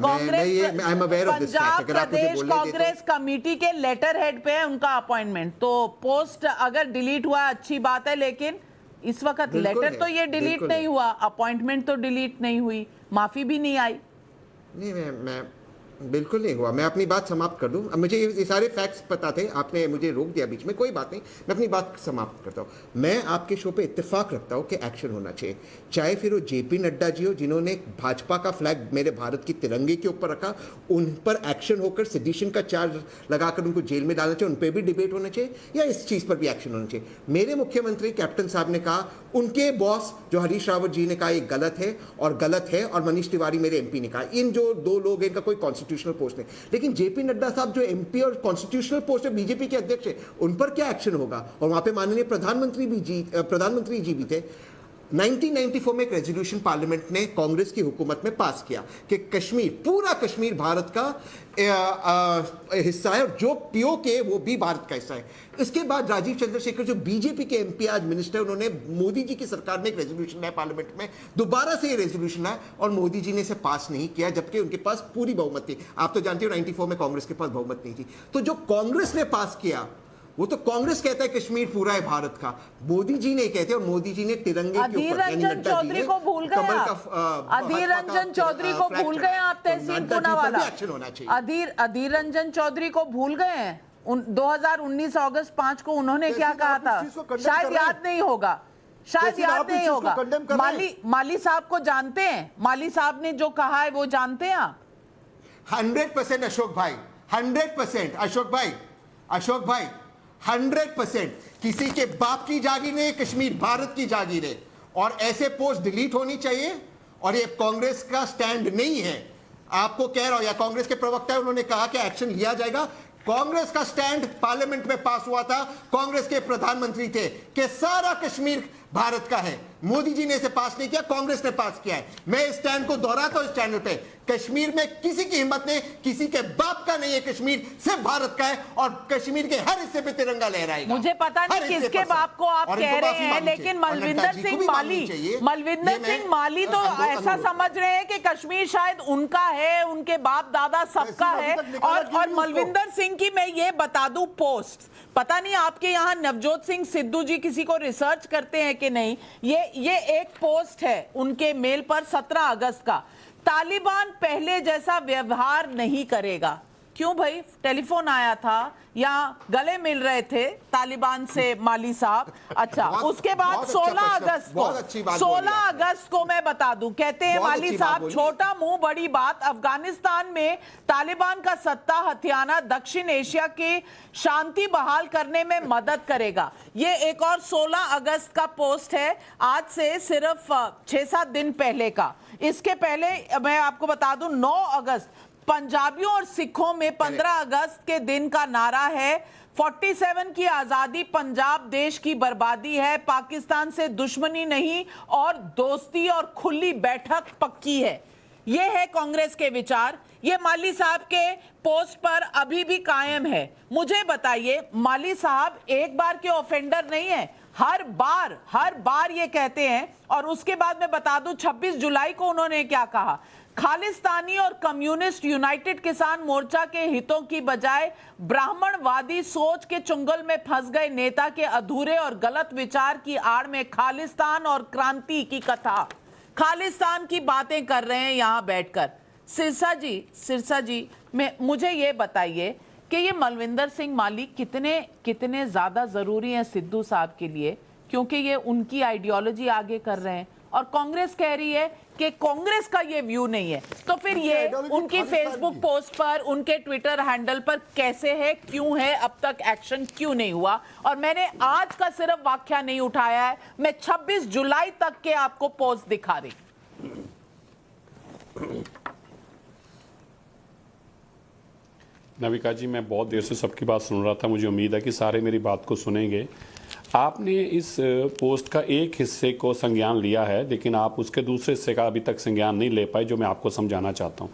I'm aware of this fact। Punjab अगर आप मुझे प्रदेश बोलने दें कांग्रेस कमेटी के लेटर हेड पे है उनका अपॉइंटमेंट। तो पोस्ट अगर डिलीट हुआ अच्छी बात है, लेकिन इस वक्त लेटर तो ये डिलीट नहीं हुआ, अपॉइंटमेंट तो डिलीट नहीं हुई, माफी भी नहीं आई। नहीं, मैं बिल्कुल नहीं हुआ। मैं अपनी बात समाप्त कर दूं। अब मुझे ये सारे फैक्ट्स पता थे, आपने मुझे रोक दिया बीच में, कोई बात नहीं, मैं अपनी बात समाप्त करता हूं। मैं आपके शो पे इत्तेफाक रखता हूं कि एक्शन होना चाहिए, चाहे फिर वो जेपी नड्डा जी हो जिन्होंने भाजपा का फ्लैग मेरे भारत की तिरंगे के ऊपर रखा, उन पर एक्शन होकर सेडिशन का चार्ज लगाकर उनको जेल में डालना चाहिए, उन पर भी डिबेट होना चाहिए, या इस चीज़ पर भी एक्शन होना चाहिए। मेरे मुख्यमंत्री कैप्टन साहब ने कहा, उनके बॉस जो हरीश रावत जी ने कहा ये गलत है, और मनीष तिवारी मेरे एमपी ने कहा, इन जो दो लोग हैं इनका कोई कॉन्स्टिट्यूशनल पोस्ट नहीं। लेकिन जेपी नड्डा साहब जो एमपी और कॉन्स्टिट्यूशनल पोस्ट है, बीजेपी के अध्यक्ष है, उन पर क्या एक्शन होगा? और वहां पे माननीय प्रधानमंत्री जी भी थे। 1994 में एक रेजोल्यूशन पार्लियामेंट ने कांग्रेस की हुकूमत में पास किया कि कश्मीर, पूरा कश्मीर भारत का हिस्सा है, और जो पीओके वो भी भारत का हिस्सा है। इसके बाद राजीव चंद्रशेखर जो बीजेपी के एमपी आज मिनिस्टर, उन्होंने मोदी जी की सरकार में एक रेजोल्यूशन लाया पार्लियामेंट में, दोबारा से ये रेजोल्यूशन आया और मोदी जी ने इसे पास नहीं किया, जबकि उनके पास पूरी बहुमत थी। आप तो जानते हो 94 में कांग्रेस के पास बहुमत नहीं थी। तो जो कांग्रेस ने पास किया वो तो कांग्रेस कहता है कश्मीर पूरा है भारत का, मोदी जी नहीं कहते, और मोदी जी ने तिरंगे के ऊपर, अधीर रंजन चौधरी को भूल गए आप, अधीर रंजन चौधरी को भूल गए आप, तहसीन पूनावाला, अधीर रंजन चौधरी को भूल गए हैं। 2019 अगस्त 5 को उन्होंने क्या कहा था, शायद याद नहीं होगा, शायद याद नहीं होगा। माली साहब को जानते हैं, माली साहब ने जो कहा है वो जानते हैं आप? 100% अशोक भाई, 100% अशोक भाई 100%। किसी के बाप की जागीर नहीं, कश्मीर भारत की जागीर है, और ऐसे पोस्ट डिलीट होनी चाहिए। और ये कांग्रेस का स्टैंड नहीं है, आपको कह रहा हूं, या कांग्रेस के प्रवक्ता है, उन्होंने कहा कि एक्शन लिया जाएगा। कांग्रेस का स्टैंड पार्लियामेंट में पास हुआ था, कांग्रेस के प्रधानमंत्री थे कि सारा कश्मीर भारत का है। मोदी जी ने इसे पास नहीं किया, कांग्रेस ने पास किया है। मैं इस स्टैंड को दोहराता हूं इस चैनल पे, कश्मीर में किसी की हिम्मत नहीं, किसी के बाप का नहीं है, कश्मीर सिर्फ भारत का है, और कश्मीर के हर हिस्से पे तिरंगा लहराएगा। मुझे पता नहीं किसके बाप को आप कह रहे हैं, लेकिन मलविंदर सिंह माली तो ऐसा समझ रहे हैं कि कश्मीर शायद उनका है, उनके बाप दादा सबका है। और मलविंदर सिंह की मैं ये बता दूं पोस्ट, पता नहीं आपके यहाँ नवजोत सिंह सिद्धू जी किसी को रिसर्च करते हैं कि नहीं, ये एक पोस्ट है उनके मेल पर 17 अगस्त का, तालिबान पहले जैसा व्यवहार नहीं करेगा। क्यों भाई, टेलीफोन आया था या गले मिल रहे थे तालिबान से माली साहब? अच्छा, उसके बाद 16 अगस्त को मैं बता दूं, कहते हैं माली साहब, छोटा मुंह बड़ी बात, अफगानिस्तान में तालिबान का सत्ता हथियाना दक्षिण एशिया की शांति बहाल करने में मदद करेगा। ये एक और 16 अगस्त का पोस्ट है, आज से सिर्फ 6-7 दिन पहले का। इसके पहले मैं आपको बता दूं 9 अगस्त पंजाबियों और सिखों में 15 अगस्त के दिन का नारा है, 47 की आजादी पंजाब देश की बर्बादी है, पाकिस्तान से दुश्मनी नहीं और दोस्ती और खुली बैठक पक्की है। ये है कांग्रेस के विचार, ये माली साहब के पोस्ट पर अभी भी कायम है। मुझे बताइए, माली साहब एक बार के ऑफेंडर नहीं है, हर बार ये कहते हैं। और उसके बाद मैं बता दूं 26 जुलाई को उन्होंने क्या कहा, खालिस्तानी और कम्युनिस्ट यूनाइटेड किसान मोर्चा के हितों की बजाय ब्राह्मणवादी सोच के चुंगल में फंस गए नेता के अधूरे और गलत विचार की आड़ में खालिस्तान और क्रांति की कथा, खालिस्तान की बातें कर रहे हैं यहां बैठकर। सिरसा जी मुझे ये बताइए कि ये मलविंदर सिंह माली कितने ज्यादा जरूरी हैं सिद्धू साहब के लिए, क्योंकि ये उनकी आइडियोलॉजी आगे कर रहे हैं और कांग्रेस कह रही है कि कांग्रेस का ये व्यू नहीं है। तो फिर ये उनकी फेसबुक पोस्ट पर, उनके ट्विटर हैंडल पर कैसे है, क्यों है, अब तक एक्शन क्यों नहीं हुआ? और मैंने आज का सिर्फ वाकया नहीं उठाया है, मैं 26 जुलाई तक के आपको पोस्ट दिखा रही। नविका जी, मैं बहुत देर से सबकी बात सुन रहा था, मुझे उम्मीद है कि सारे मेरी बात को सुनेंगे। आपने इस पोस्ट का एक हिस्से को संज्ञान लिया है, लेकिन आप उसके दूसरे हिस्से का अभी तक संज्ञान नहीं ले पाए, जो मैं आपको समझाना चाहता हूँ।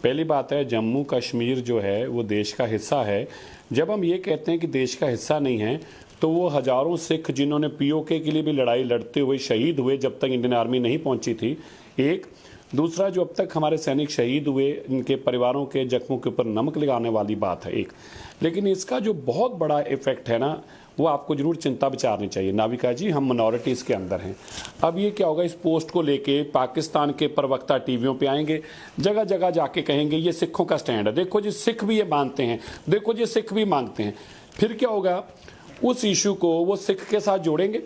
पहली बात है, जम्मू कश्मीर जो है वो देश का हिस्सा है। जब हम ये कहते हैं कि देश का हिस्सा नहीं है, तो वो हजारों सिख जिन्होंने पीओके के लिए भी लड़ाई लड़ते हुए शहीद हुए जब तक इंडियन आर्मी नहीं पहुंची थी, एक। दूसरा, जो अब तक हमारे सैनिक शहीद हुए, इनके परिवारों के जख्मों के ऊपर नमक लगाने वाली बात है, एक। लेकिन इसका जो बहुत बड़ा इफेक्ट है ना, वो आपको जरूर चिंता विचारनी चाहिए। नाविका जी, हम मिनॉरिटीज़ के अंदर हैं। अब ये क्या होगा, इस पोस्ट को लेके पाकिस्तान के प्रवक्ता टीवियों पे आएंगे, जगह जगह जाके कहेंगे ये सिखों का स्टैंड है, देखो जी सिख भी ये मानते हैं, देखो जी सिख भी मांगते हैं। फिर क्या होगा, उस इशू को वो सिख के साथ जोड़ेंगे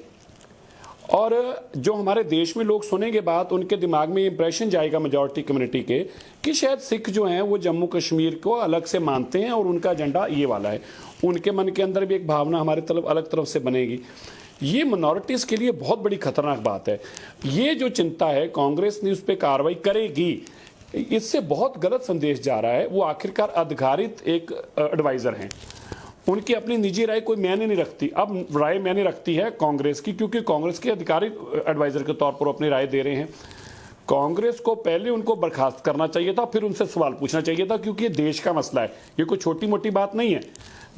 और जो हमारे देश में लोग सुनेंगे बात, उनके दिमाग में इंप्रेशन जाएगा मेजॉरिटी कम्युनिटी के कि शायद सिख जो हैं वो जम्मू कश्मीर को अलग से मानते हैं और उनका एजेंडा ये वाला है। उनके मन के अंदर भी एक भावना हमारे तरफ अलग तरफ से बनेगी। ये मिनॉरिटीज़ के लिए बहुत बड़ी खतरनाक बात है। ये जो चिंता है कांग्रेस ने उस पर कार्रवाई करेगी, इससे बहुत गलत संदेश जा रहा है। वो आखिरकार अधिकारित एक एडवाइज़र हैं, उनकी अपनी निजी राय कोई मायने नहीं रखती। अब राय मायने रखती है कांग्रेस की, क्योंकि कांग्रेस के अधिकारित एडवाइज़र के तौर पर अपनी राय दे रहे हैं। कांग्रेस को पहले उनको बर्खास्त करना चाहिए था, फिर उनसे सवाल पूछना चाहिए था, क्योंकि ये देश का मसला है, ये कोई छोटी मोटी बात नहीं है।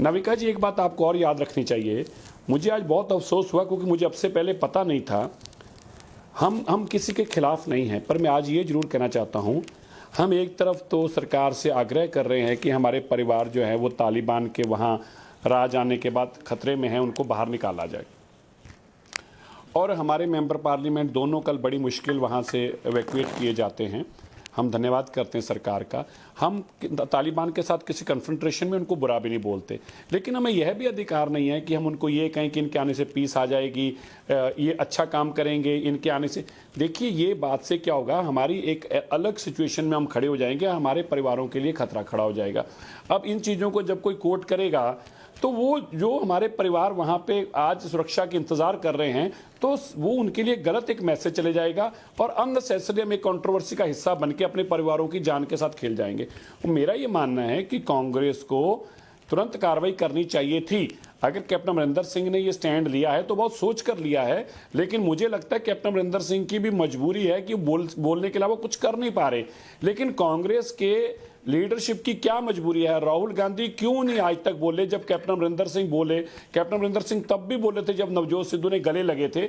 नविका जी, एक बात आपको और याद रखनी चाहिए, मुझे आज बहुत अफसोस हुआ क्योंकि मुझे अब से पहले पता नहीं था। हम किसी के खिलाफ नहीं हैं, पर मैं आज ये जरूर कहना चाहता हूँ, हम एक तरफ तो सरकार से आग्रह कर रहे हैं कि हमारे परिवार जो है वो तालिबान के वहाँ राज आने के बाद खतरे में हैं, उनको बाहर निकाला जाए। और हमारे मेंबर पार्लियामेंट दोनों कल बड़ी मुश्किल वहाँ से एवैक्यूएट किए जाते हैं। हम धन्यवाद करते हैं सरकार का। हम तालिबान के साथ किसी कन्फ्रंट्रेशन में उनको बुरा भी नहीं बोलते, लेकिन हमें यह भी अधिकार नहीं है कि हम उनको ये कहें कि इनके आने से पीस आ जाएगी, ये अच्छा काम करेंगे, इनके आने से। देखिए, ये बात से क्या होगा, हमारी एक अलग सिचुएशन में हम खड़े हो जाएंगे, हमारे परिवारों के लिए खतरा खड़ा हो जाएगा। अब इन चीज़ों को जब कोई कोर्ट करेगा तो वो जो हमारे परिवार वहाँ पे आज सुरक्षा के इंतज़ार कर रहे हैं, तो वो उनके लिए गलत एक मैसेज चले जाएगा और अननेसेसरी हम एक कंट्रोवर्सी का हिस्सा बन के अपने परिवारों की जान के साथ खेल जाएंगे। तो मेरा ये मानना है कि कांग्रेस को तुरंत कार्रवाई करनी चाहिए थी। अगर कैप्टन अमरिंदर सिंह ने ये स्टैंड लिया है तो बहुत सोच कर लिया है, लेकिन मुझे लगता है कैप्टन अमरिंदर सिंह की भी मजबूरी है कि बोलने के अलावा कुछ कर नहीं पा रहे। लेकिन कांग्रेस के लीडरशिप की क्या मजबूरी है? राहुल गांधी क्यों नहीं आज तक बोले जब कैप्टन अमरिंदर सिंह बोले? कैप्टन अमरिंदर सिंह तब भी बोले थे जब नवजोत सिद्धू ने गले लगे थे,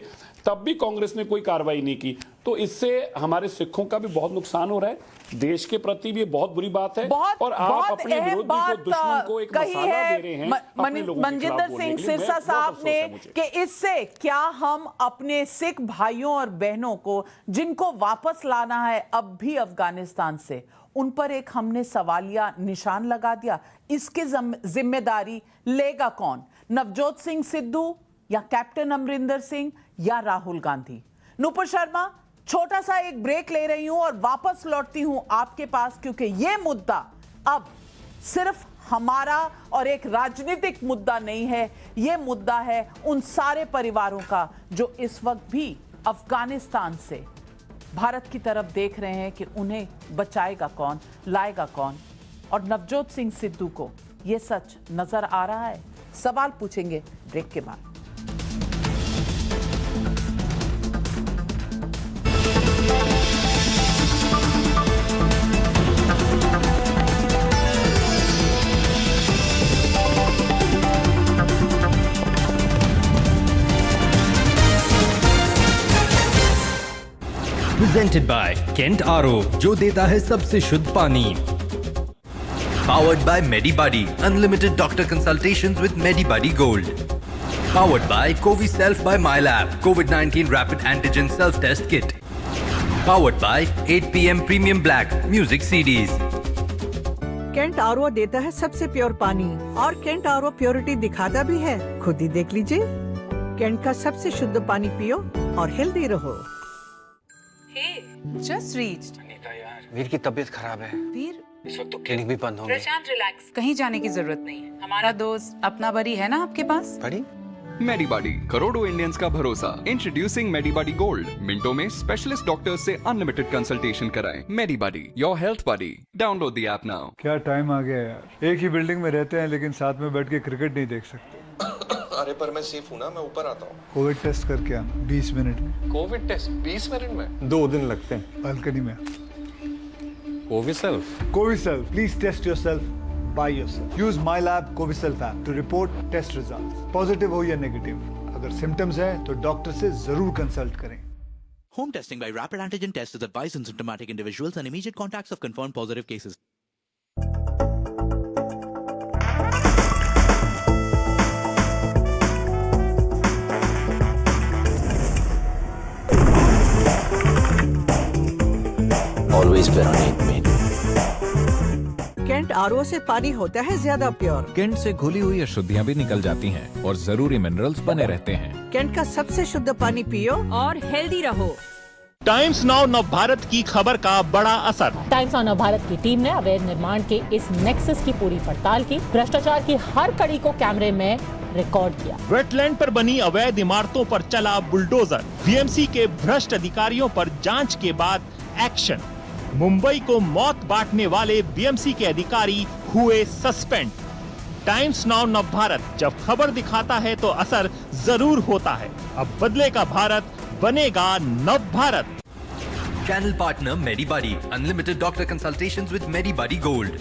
तब भी कांग्रेस ने कोई कार्रवाई नहीं की। तो इससे हमारे सिखों का भी बहुत नुकसान हो रहा है, देश के प्रति भी बहुत बुरी बात है। और आप अपने विरोधी को, दुश्मन को एक मसाला दे रहे हैं अपने लोगों के खिलाफ बोलने के लिए। मनजिंदर सिंह सिरसा साहब ने कि इससे क्या हम अपने सिख भाइयों और बहनों को जिनको वापस लाना है अब भी अफगानिस्तान से, उन पर एक हमने सवालिया निशान लगा दिया। इसकी जिम्मेदारी लेगा कौन? नवजोत सिंह सिद्धू या कैप्टन अमरिंदर सिंह या राहुल गांधी? नुपुर शर्मा, छोटा सा एक ब्रेक ले रही हूं और वापस लौटती हूं आपके पास, क्योंकि यह मुद्दा अब सिर्फ हमारा और एक राजनीतिक मुद्दा नहीं है, यह मुद्दा है उन सारे परिवारों का जो इस वक्त भी अफगानिस्तान से भारत की तरफ देख रहे हैं कि उन्हें बचाएगा कौन, लाएगा कौन। और नवजोत सिंह सिद्धू को यह सच नजर आ रहा है? सवाल पूछेंगे ब्रेक के बाद। Presented by Kent RO, जो देता है सबसे शुद्ध पानी। Powered by MediBuddy, unlimited doctor consultations with MediBuddy Gold. Powered by Covi Self by MyLab, COVID-19 rapid antigen self-test kit. Powered by 8pm Premium Black Music CDs. Kent RO देता है सबसे pure पानी और केंट आरओ प्योरिटी दिखाता भी है, खुद ही देख लीजिए। केंट का सबसे शुद्ध पानी पियो और हेल्दी रहो। Just reached. अनीता यार, वीर की तबीयत खराब है। वीर, इस वक्त तो क्लिनिक भी बंद होंगे। प्रशांत रिलैक्स, कहीं जाने की जरूरत नहीं है। हमारा दोस्त अपना बड़ी है ना आपके पास? बड़ी? मेडीबॉडी, करोड़ों इंडियंस का भरोसा। Introducing Medibuddy gold. मिनटों में स्पेशलिस्ट डॉक्टर्स से अनलिमिटेड कंसल्टेशन कराएं। Medibuddy, your health buddy. Download the app now. क्या टाइम आ गया यार, एक ही बिल्डिंग में रहते हैं लेकिन साथ में बैठ के क्रिकेट नहीं देख सकते। अरे पर मैं सेफ हूँ ना, मैं ऊपर आता हूँ। कोविड टेस्ट करके आना 20 मिनट में। कोविड टेस्ट 20 मिनट में? 2 दिन लगते हैं। बालकनी में। कोविसेल्फ please test yourself. by yourself. Use MyLab Coviself app to report test results. Positive हो या negative. अगर symptoms है तो डॉक्टर से जरूर कंसल्ट करें. Home testing by rapid antigen test is advised in symptomatic individuals and immediate contacts of confirmed positive cases. Always Veronique made. Kent RO से पानी होता है ज्यादा प्योर। कैंट से घुली हुई अशुद्धियाँ भी निकल जाती हैं और जरूरी मिनरल्स बने रहते हैं। कैंट का सबसे शुद्ध पानी पियो और हेल्दी रहो। टाइम्स नाउ नवभारत की खबर का बड़ा असर। टाइम्स नाउ नवभारत की टीम ने अवैध निर्माण के इस नेक्सस की पूरी पड़ताल की, भ्रष्टाचार की हर कड़ी को कैमरे में रिकॉर्ड किया। वेटलैंड पर बनी अवैध इमारतों पर चला बुलडोजर। बीएमसी के भ्रष्ट अधिकारियों पर जांच के बाद एक्शन। मुंबई को मौत बांटने वाले बीएमसी के अधिकारी हुए सस्पेंड। टाइम्स नाउ नवभारत जब खबर दिखाता है तो असर जरूर होता है। अब बदलेगा भारत, बनेगा नव Bharat. Channel partner MediBuddy. Unlimited doctor consultations with MediBuddy Gold.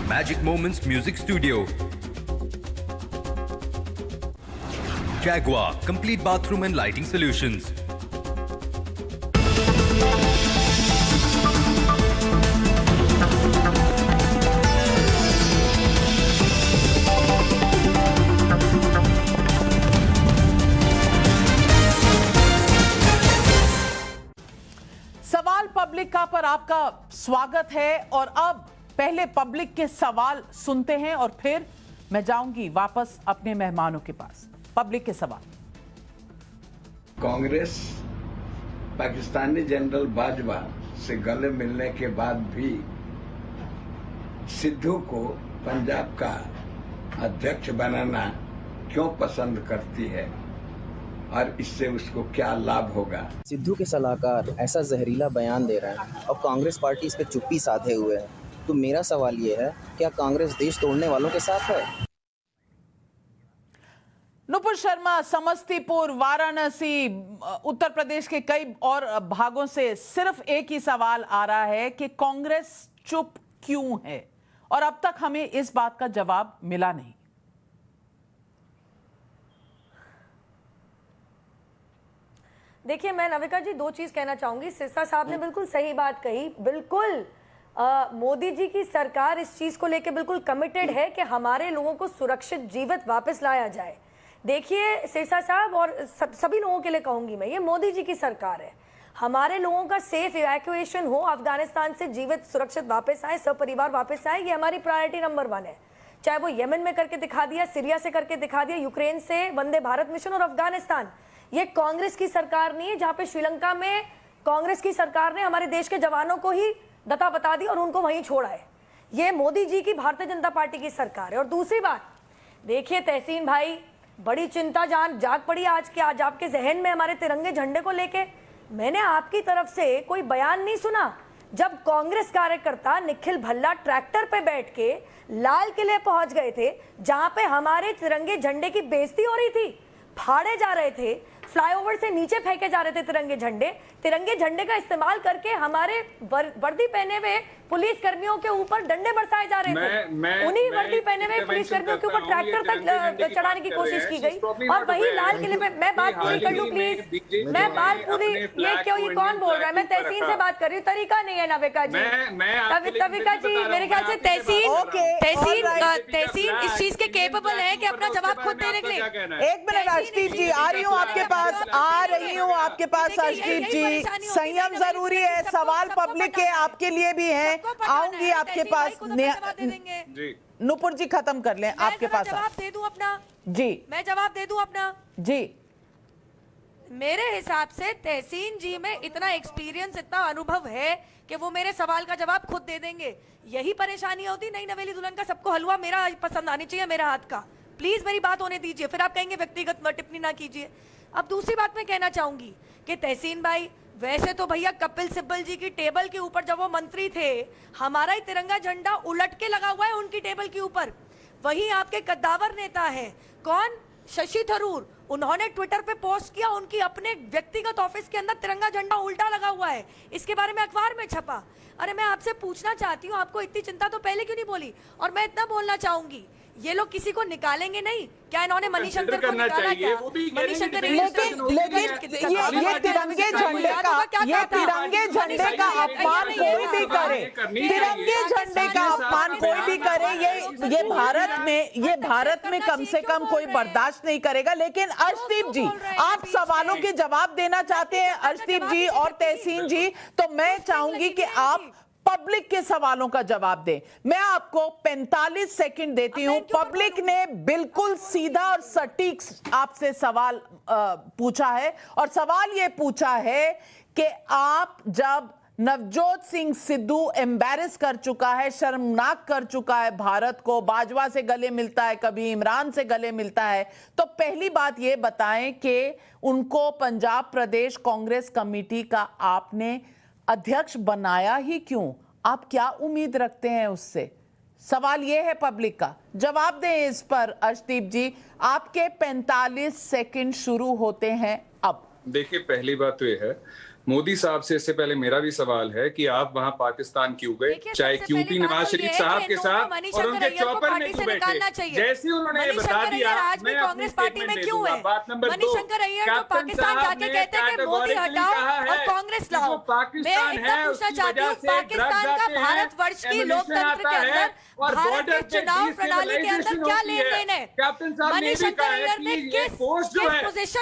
Magic Moments Music Studio. Jaguar. Complete bathroom and lighting solutions. सवाल पब्लिक का पर आपका स्वागत है। और अब पहले पब्लिक के सवाल सुनते हैं और फिर मैं जाऊंगी वापस अपने मेहमानों के पास। पब्लिक के सवाल। कांग्रेस पाकिस्तानी जनरल बाजवा से गले मिलने के बाद भी सिद्धू को पंजाब का अध्यक्ष बनाना क्यों पसंद करती है और इससे उसको क्या लाभ होगा? सिद्धू के सलाहकार ऐसा जहरीला बयान दे रहे हैं और कांग्रेस पार्टी इस पे चुप्पी साधे हुए है। तो मेरा सवाल ये है, क्या कांग्रेस देश तोड़ने वालों के साथ है? नुपुर शर्मा, समस्तीपुर, वाराणसी, उत्तर प्रदेश के कई और भागों से सिर्फ एक ही सवाल आ रहा है कि कांग्रेस चुप क्यों है, और अब तक हमें इस बात का जवाब मिला नहीं। देखिए, मैं नविका जी दो चीज कहना चाहूंगी। सिरसा साहब ने बिल्कुल सही बात कही। बिल्कुल मोदी जी की सरकार इस चीज को लेकर बिल्कुल कमिटेड है कि हमारे लोगों को सुरक्षित जीवित वापस लाया जाए। देखिए सिरसा साहब, और सभी लोगों के लिए कहूंगी मैं, ये मोदी जी की सरकार है। हमारे लोगों का सेफ इवैक्यूएशन हो, अफगानिस्तान से जीवित सुरक्षित वापस आए, सब परिवार वापस आए, ये हमारी प्रायोरिटी नंबर 1 है। चाहे वो येमेन में करके दिखा दिया, सीरिया से करके दिखा दिया, यूक्रेन से वंदे भारत मिशन, और अफगानिस्तान। ये कांग्रेस की सरकार नहीं है जहां पे श्रीलंका में कांग्रेस की सरकार ने हमारे देश के जवानों को ही दता बता दी और उनको वहीं छोड़ा है। ये मोदी जी की भारतीय जनता पार्टी की सरकार है। और दूसरी बात, देखिए तहसीन भाई, बड़ी चिंता जाग पड़ी आज आपके जहन में हमारे तिरंगे झंडे को लेके। मैंने आपकी तरफ से कोई बयान नहीं सुना जब कांग्रेस कार्यकर्ता निखिल भल्ला ट्रैक्टर पे बैठ के लाल किले पहुंच गए थे, जहां पे हमारे तिरंगे झंडे की बेइज्जती हो रही थी, फाड़े जा रहे थे, फ्लाईओवर से नीचे फेंके जा रहे थे तिरंगे झंडे का इस्तेमाल करके हमारे वर्दी पहने हुए पुलिस कर्मियों के ऊपर डंडे बरसाए जा रहे थे। उन्हीं वर्दी पहने हुए पुलिस कर्मियों के ऊपर ट्रैक्टर तक चढ़ाने की कोशिश की गई। और वही लाल किले पे, मैं बात पूरी कर लूं प्लीज, मैं बात पूरी, ये कौन बोल रहा है? मैं तहसीन से बात कर रही हूँ, तरीका नहीं है नविका जी। नविका जी, मेरे ख्याल से तहसीन इस चीज के केपेबल है कि अपना जवाब खुद देने के लिए। एक मिनट अर्शदीप जी, आ रही हूँ आपके पास, आ रही हूँ आपके पास अर्शदीप जी। संयम जरूरी है, सवाल पब्लिक के आपके लिए भी है, आऊंगी आपके पास। नुपुर जी खत्म कर लें, आपके पास जवाब दे दूं अपना जी, मैं जवाब दे दूं अपना जी। मेरे हिसाब से तहसीन जी में इतना एक्सपीरियंस, इतना अनुभव है कि वो मेरे सवाल का जवाब खुद दे देंगे। यही परेशानी होती नई नवेली दुल्हन का, सबको हलवा मेरा पसंद आनी चाहिए, मेरा हाथ का। प्लीज मेरी बात होने दीजिए, फिर आप कहेंगे व्यक्तिगत टिप्पणी ना कीजिए। अब दूसरी बात मैं कहना चाहूंगी कि तहसीन भाई, वैसे तो भैया कपिल सिब्बल जी की टेबल के ऊपर जब वो मंत्री थे, हमारा ही तिरंगा झंडा उलट के लगा हुआ है उनकी टेबल के ऊपर। वही आपके कद्दावर नेता है, कौन? शशि थरूर, उन्होंने ट्विटर पे पोस्ट किया, उनकी अपने व्यक्तिगत ऑफिस के अंदर तिरंगा झंडा उल्टा लगा हुआ है, इसके बारे में अखबार में छपा। अरे मैं आपसे पूछना चाहती हूँ, आपको इतनी चिंता तो पहले क्यों नहीं बोली? और मैं इतना बोलना चाहूंगी, ये लोग किसी को निकालेंगे नहीं क्या? इन्होंने मणिशंकर को निकाला क्या? मणिशंकर लेकिन ये तिरंगे झंडे का अपमान कोई भी करे, तिरंगे झंडे का अपमान कोई भी करे, ये भारत में कम से कम कोई बर्दाश्त नहीं करेगा। लेकिन अर्शदीप जी, आप सवालों के जवाब देना चाहते हैं अर्शदीप जी और तहसीन जी, तो मैं चाहूंगी कि आप पब्लिक के सवालों का जवाब दें। मैं आपको 45 सेकंड देती हूं। पब्लिक ने बिल्कुल सीधा और सटीक आपसे सवाल पूछा है, और सवाल यह पूछा है कि आप जब नवजोत सिंह सिद्धू एम्बैरेस कर चुका है, शर्मनाक कर चुका है भारत को, बाजवा से गले मिलता है, कभी इमरान से गले मिलता है, तो पहली बात ये बताएं कि उनको पंजाब प्रदेश कांग्रेस कमेटी का आपने अध्यक्ष बनाया ही क्यों? आप क्या उम्मीद रखते हैं उससे? सवाल यह है पब्लिक का, जवाब दें इस पर अर्शदीप जी। आपके 45 सेकंड शुरू होते हैं अब। देखिए, पहली बात तो यह है, मोदी साहब से इससे पहले मेरा भी सवाल है कि आप वहां पाकिस्तान क्यों गए, चाहे क्यूपी नवाज शरीफ साहब के साथ और उनके चौपर में क्यों बैठे? जैसे उन्होंने ये बता दिया, मैं कांग्रेस पार्टी में क्यों है? बात नंबर 2, पाकिस्तान जाके कहते हैं कि मोदी हटाओ और कांग्रेस लाओ। पाकिस्तान है पूछना चाहती हूँ, पाकिस्तान का भारतवर्ष की लोकतंत्र के अंदर, भारत के चुनाव प्रणाली के अंदर क्या लेन देन है? कैप्टन साहब ने भी कहा है कि ये पोस्ट जो है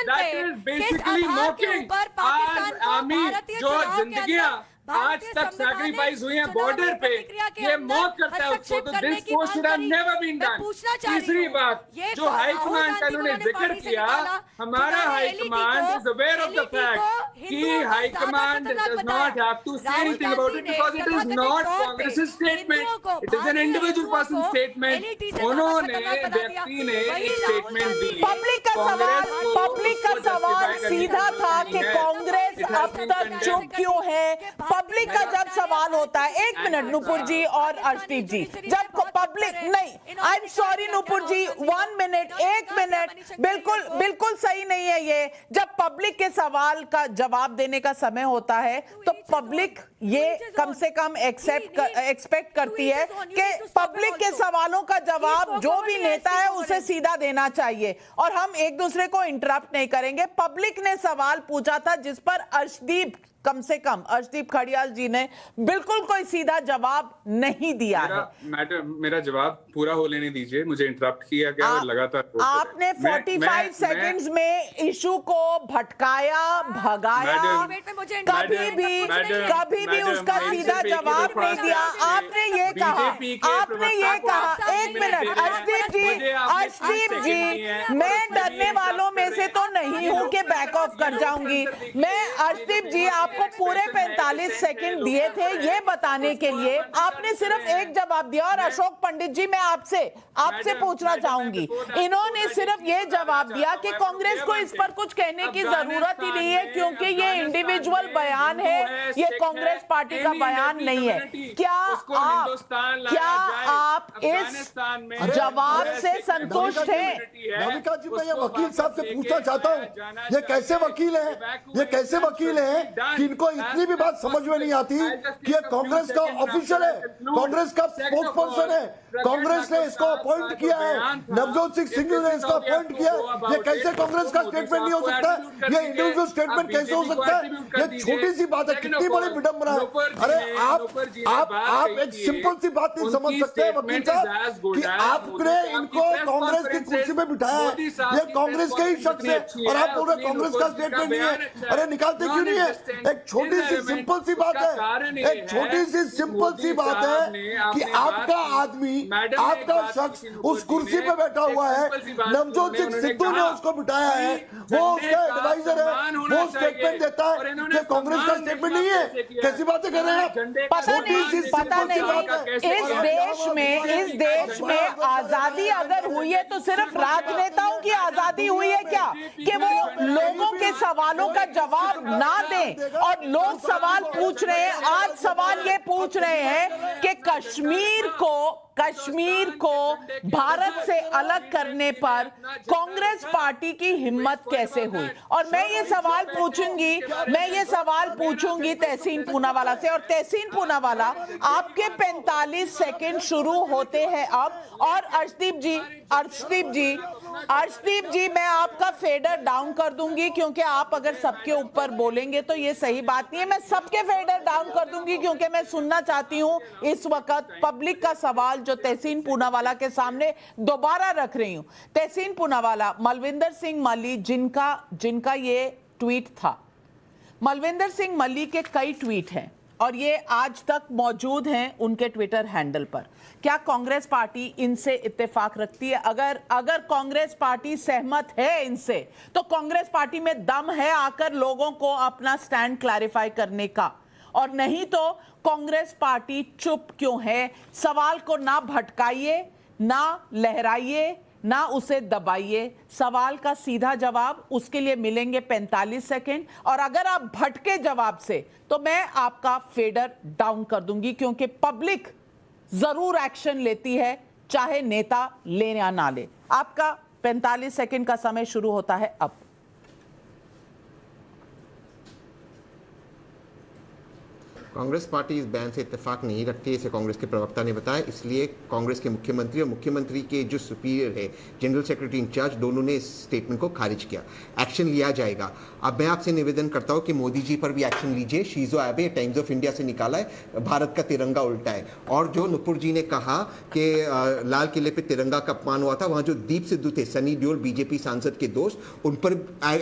that is basically mocking army जो जिंदगियां आज तक सैक्रिफाइस हुई हैं बॉर्डर पे, ये मौत करता है उसको। तो this post should have never been done. तीसरी बात, जो हाई कमांड का उन्होंने जिक्र किया, हमारा high command is aware of the fact कि high command does not have to say anything about it because it is not Congress statement, it is an individual person statement. उन्होंने व्यक्ति ने एक स्टेटमेंट दी। पब्लिक का सवाल सीधा था कि कांग्रेस अब तक चुप क्यों है? पब्लिक का जब सवाल होता है, एक मिनट नुपुर जी और अर्शदीप जी, जब पब्लिक नहीं, I am sorry Nupur ji, 1 minute, 1 minute, बिल्कुल सही नहीं है ये। जब पब्लिक के सवाल का जवाब देने का समय होता है तो पब्लिक ये कम से कम एक्सपेक्ट करती है कि पब्लिक के सवालों का जवाब जो भी नेता है उसे सीधा देना चाहिए, और हम एक दूसरे को इंटरप्ट नहीं करेंगे। पब्लिक ने सवाल पूछा था जिस पर कम से कम अर्शदीप खड़ियाल जी ने बिल्कुल कोई सीधा जवाब नहीं दिया है। मेरा जवाब पूरा हो लेने दीजिए, मुझे इंटरप्ट किया गया और लगातार आपने 45 सेकंड्स में इशू को भटकाया, भगाया, कभी भी उसका सीधा जवाब नहीं दिया। आपने ये कहा, एक मिनट अर्शदीप जी, मैं डरने वालों में से तो नहीं हूं कि बैक ऑफ कर जाऊंगी। मैं अर्शदीप जी आपको पूरे 45 सेकंड दिए थे ये बताने के लिए, आपने सिर्फ एक जवाब दिया। और अशोक पंडित जी, मैं आपसे पूछना चाहूंगी, इन्होंने सिर्फ ये जवाब दिया कि कांग्रेस को इस पर कुछ कहने की जरूरत ही नहीं है क्योंकि ये इंडिविजुअल बयान है, ये कांग्रेस पार्टी का बयान नहीं है। क्या आप इस जवाब से संतुष्ट हैं? नविका जी, मैं ये वकील साहब से पूछना चाहता हूँ, ये कैसे वकील हैं कि इनको इतनी भी बात समझ में नहीं आती कि ये कांग्रेस का ऑफिशियल है, कांग्रेस का स्पोक्स पर्सन है, कांग्रेस ने इसको अपॉइंट किया है, नवजोत सिंह सिद्धू ने इसको अपॉइंट किया। ये कैसे कांग्रेस का स्टेटमेंट नहीं हो सकता है? ये इंडिविजुअल स्टेटमेंट कैसे हो सकता है? ये छोटी सी बात है, कितनी बड़ी विडंबना है। अरे आप एक सिंपल सी बात नहीं समझ सकते वकील साहब कि आपने इनको कांग्रेस की कुर्सी पे बिठाया है, ये कांग्रेस के ही शख्स है और आप पूरे कांग्रेस का स्टेटमेंट नहीं है। अरे निकालते क्यों नहीं है? एक छोटी सी सिंपल सी बात है, एक छोटी सी सिंपल सी बात है कि आपका आदमी, आपका शख्स उस कुर्सी पे बैठा हुआ है, नवजोत सिंह सिद्धू ने उसको बिठाया है, वो उसका एडवाइजर है, वो स्टेटमेंट देता है कि कांग्रेस का स्टेटमेंट नहीं है। कैसी बातें कर रहे हैं आप? पता नहीं, इस देश में आजादी अगर हुई है तो सिर्फ राजनेताओं की आजादी हुई है क्या कि वो लोगों के सवालों का जवाब ना दें? और लोग सवाल पूछ रहे हैं, आज सवाल ये पूछ रहे हैं कि कश्मीर को भारत से अलग करने पर कांग्रेस पार्टी की हिम्मत कैसे हुई? और मैं ये सवाल पूछूंगी तहसीन पूनावाला से, और तहसीन पूनावाला आपके 45 सेकंड शुरू होते हैं अब। और अर्शदीप जी मैं आपका फेडर डाउन कर दूंगी, क्योंकि आप अगर सबके ऊपर बोलेंगे तो ये सही बात नहीं है। मैं सबके फेडर डाउन कर दूंगी क्योंकि मैं सुनना चाहती हूं इस वक्त पब्लिक का सवाल जो तहसीन पूनावाला के सामने दोबारा रख रही हूं। तहसीन पूनावाला, मलविंदर सिंह मल्ली जिनका ये ट्वीट था, मलविंदर सिंह मल्ली के कई ट्वीट हैं और ये आज तक मौजूद हैं उनके ट्विटर हैंडल पर। क्या कांग्रेस पार्टी इनसे इत्तेफाक रखती है? अगर कांग्रेस पार्टी सहमत है इनसे, तो कांग्रेस पार्टी में दम है आकर लोगों को अपना स्टैंड क्लैरिफाई करने का, और नहीं तो कांग्रेस पार्टी चुप क्यों है? सवाल को ना भटकाइए, ना लहराइए, ना उसे दबाइए। सवाल का सीधा जवाब, उसके लिए मिलेंगे 45 सेकंड, और अगर आप भटके जवाब से तो मैं आपका फेडर डाउन कर दूंगी, क्योंकि पब्लिक जरूर एक्शन लेती है, चाहे नेता ले या ना ले। आपका 45 सेकंड का समय शुरू होता है अब। कांग्रेस पार्टी इस बयान से इत्तेफाक नहीं रखती, इसे कांग्रेस के प्रवक्ता ने बताया। इसलिए कांग्रेस के मुख्यमंत्री और मुख्यमंत्री के जो सुपीरियर है, जनरल सेक्रेटरी इंचार्ज, दोनों ने इस स्टेटमेंट को खारिज किया। एक्शन लिया जाएगा। अब मैं आपसे निवेदन करता हूं कि मोदी जी पर भी एक्शन लीजिए। शीजो एबे टाइम्स ऑफ इंडिया से निकाला है, भारत का तिरंगा उल्टा है। और जो नुपुर जी ने कहा कि लाल किले पर तिरंगा का अपमान हुआ था, वहां जो दीप सिद्धू थे, सनी देओल बीजेपी सांसद के दोस्त, उन पर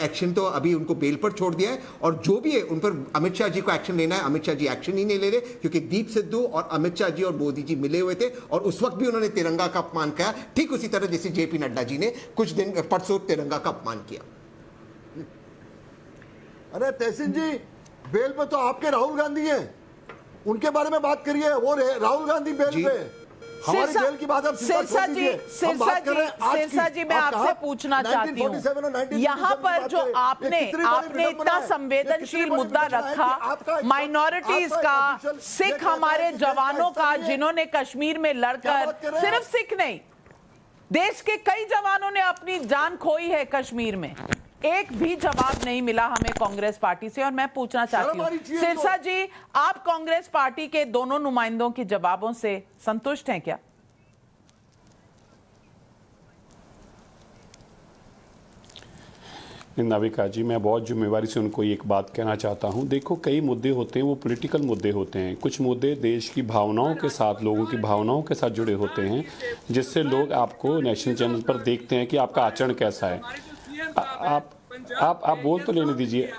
एक्शन तो अभी उनको बेल पर छोड़ दिया है, और जो भी है उन पर अमित शाह जी को एक्शन लेना है। अमित शाह जी एक्शन ही नहीं ले रहे, क्योंकि दीप सिद्धू और अमित शाह जी और मोदी जी मिले हुए थे, और उस वक्त भी उन्होंने तिरंगा का अपमान किया, ठीक उसी तरह जैसे जेपी नड्डा जी ने कुछ दिन परसों तिरंगा का अपमान किया। अरे तहसीन जी, बेल पे तो आपके राहुल गांधी हैं, उनके बारे में बात करिए। वो राहुल गांधी बेल पे, हमारी जेल की बात अब सिरसा जी मैं आपसे पूछना चाहती हूँ, यहाँ पर जो आपने इतना संवेदनशील मुद्दा रखा माइनॉरिटीज का, सिख हमारे जवानों का जिन्होंने कश्मीर में लड़कर, सिर्फ सिख नहीं, देश के कई जवानों ने अपनी जान खोई है कश्मीर में, एक भी जवाब नहीं मिला हमें कांग्रेस पार्टी से। और मैं पूछना चाहती हूँ सिरसा जी, आप कांग्रेस पार्टी के दोनों नुमाइंदों के जवाबों से संतुष्ट हैं क्या? नाविका जी, मैं बहुत जिम्मेवारी से उनको एक बात कहना चाहता हूं। देखो, कई मुद्दे होते हैं, वो पॉलिटिकल मुद्दे होते हैं। कुछ मुद्दे देश की भावनाओं के साथ, लोगों की भावनाओं के साथ जुड़े होते हैं, जिससे लोग आपको नेशनल चैनल पर देखते हैं कि आपका आचरण कैसा है। आप बोल तो लेने दीजिए,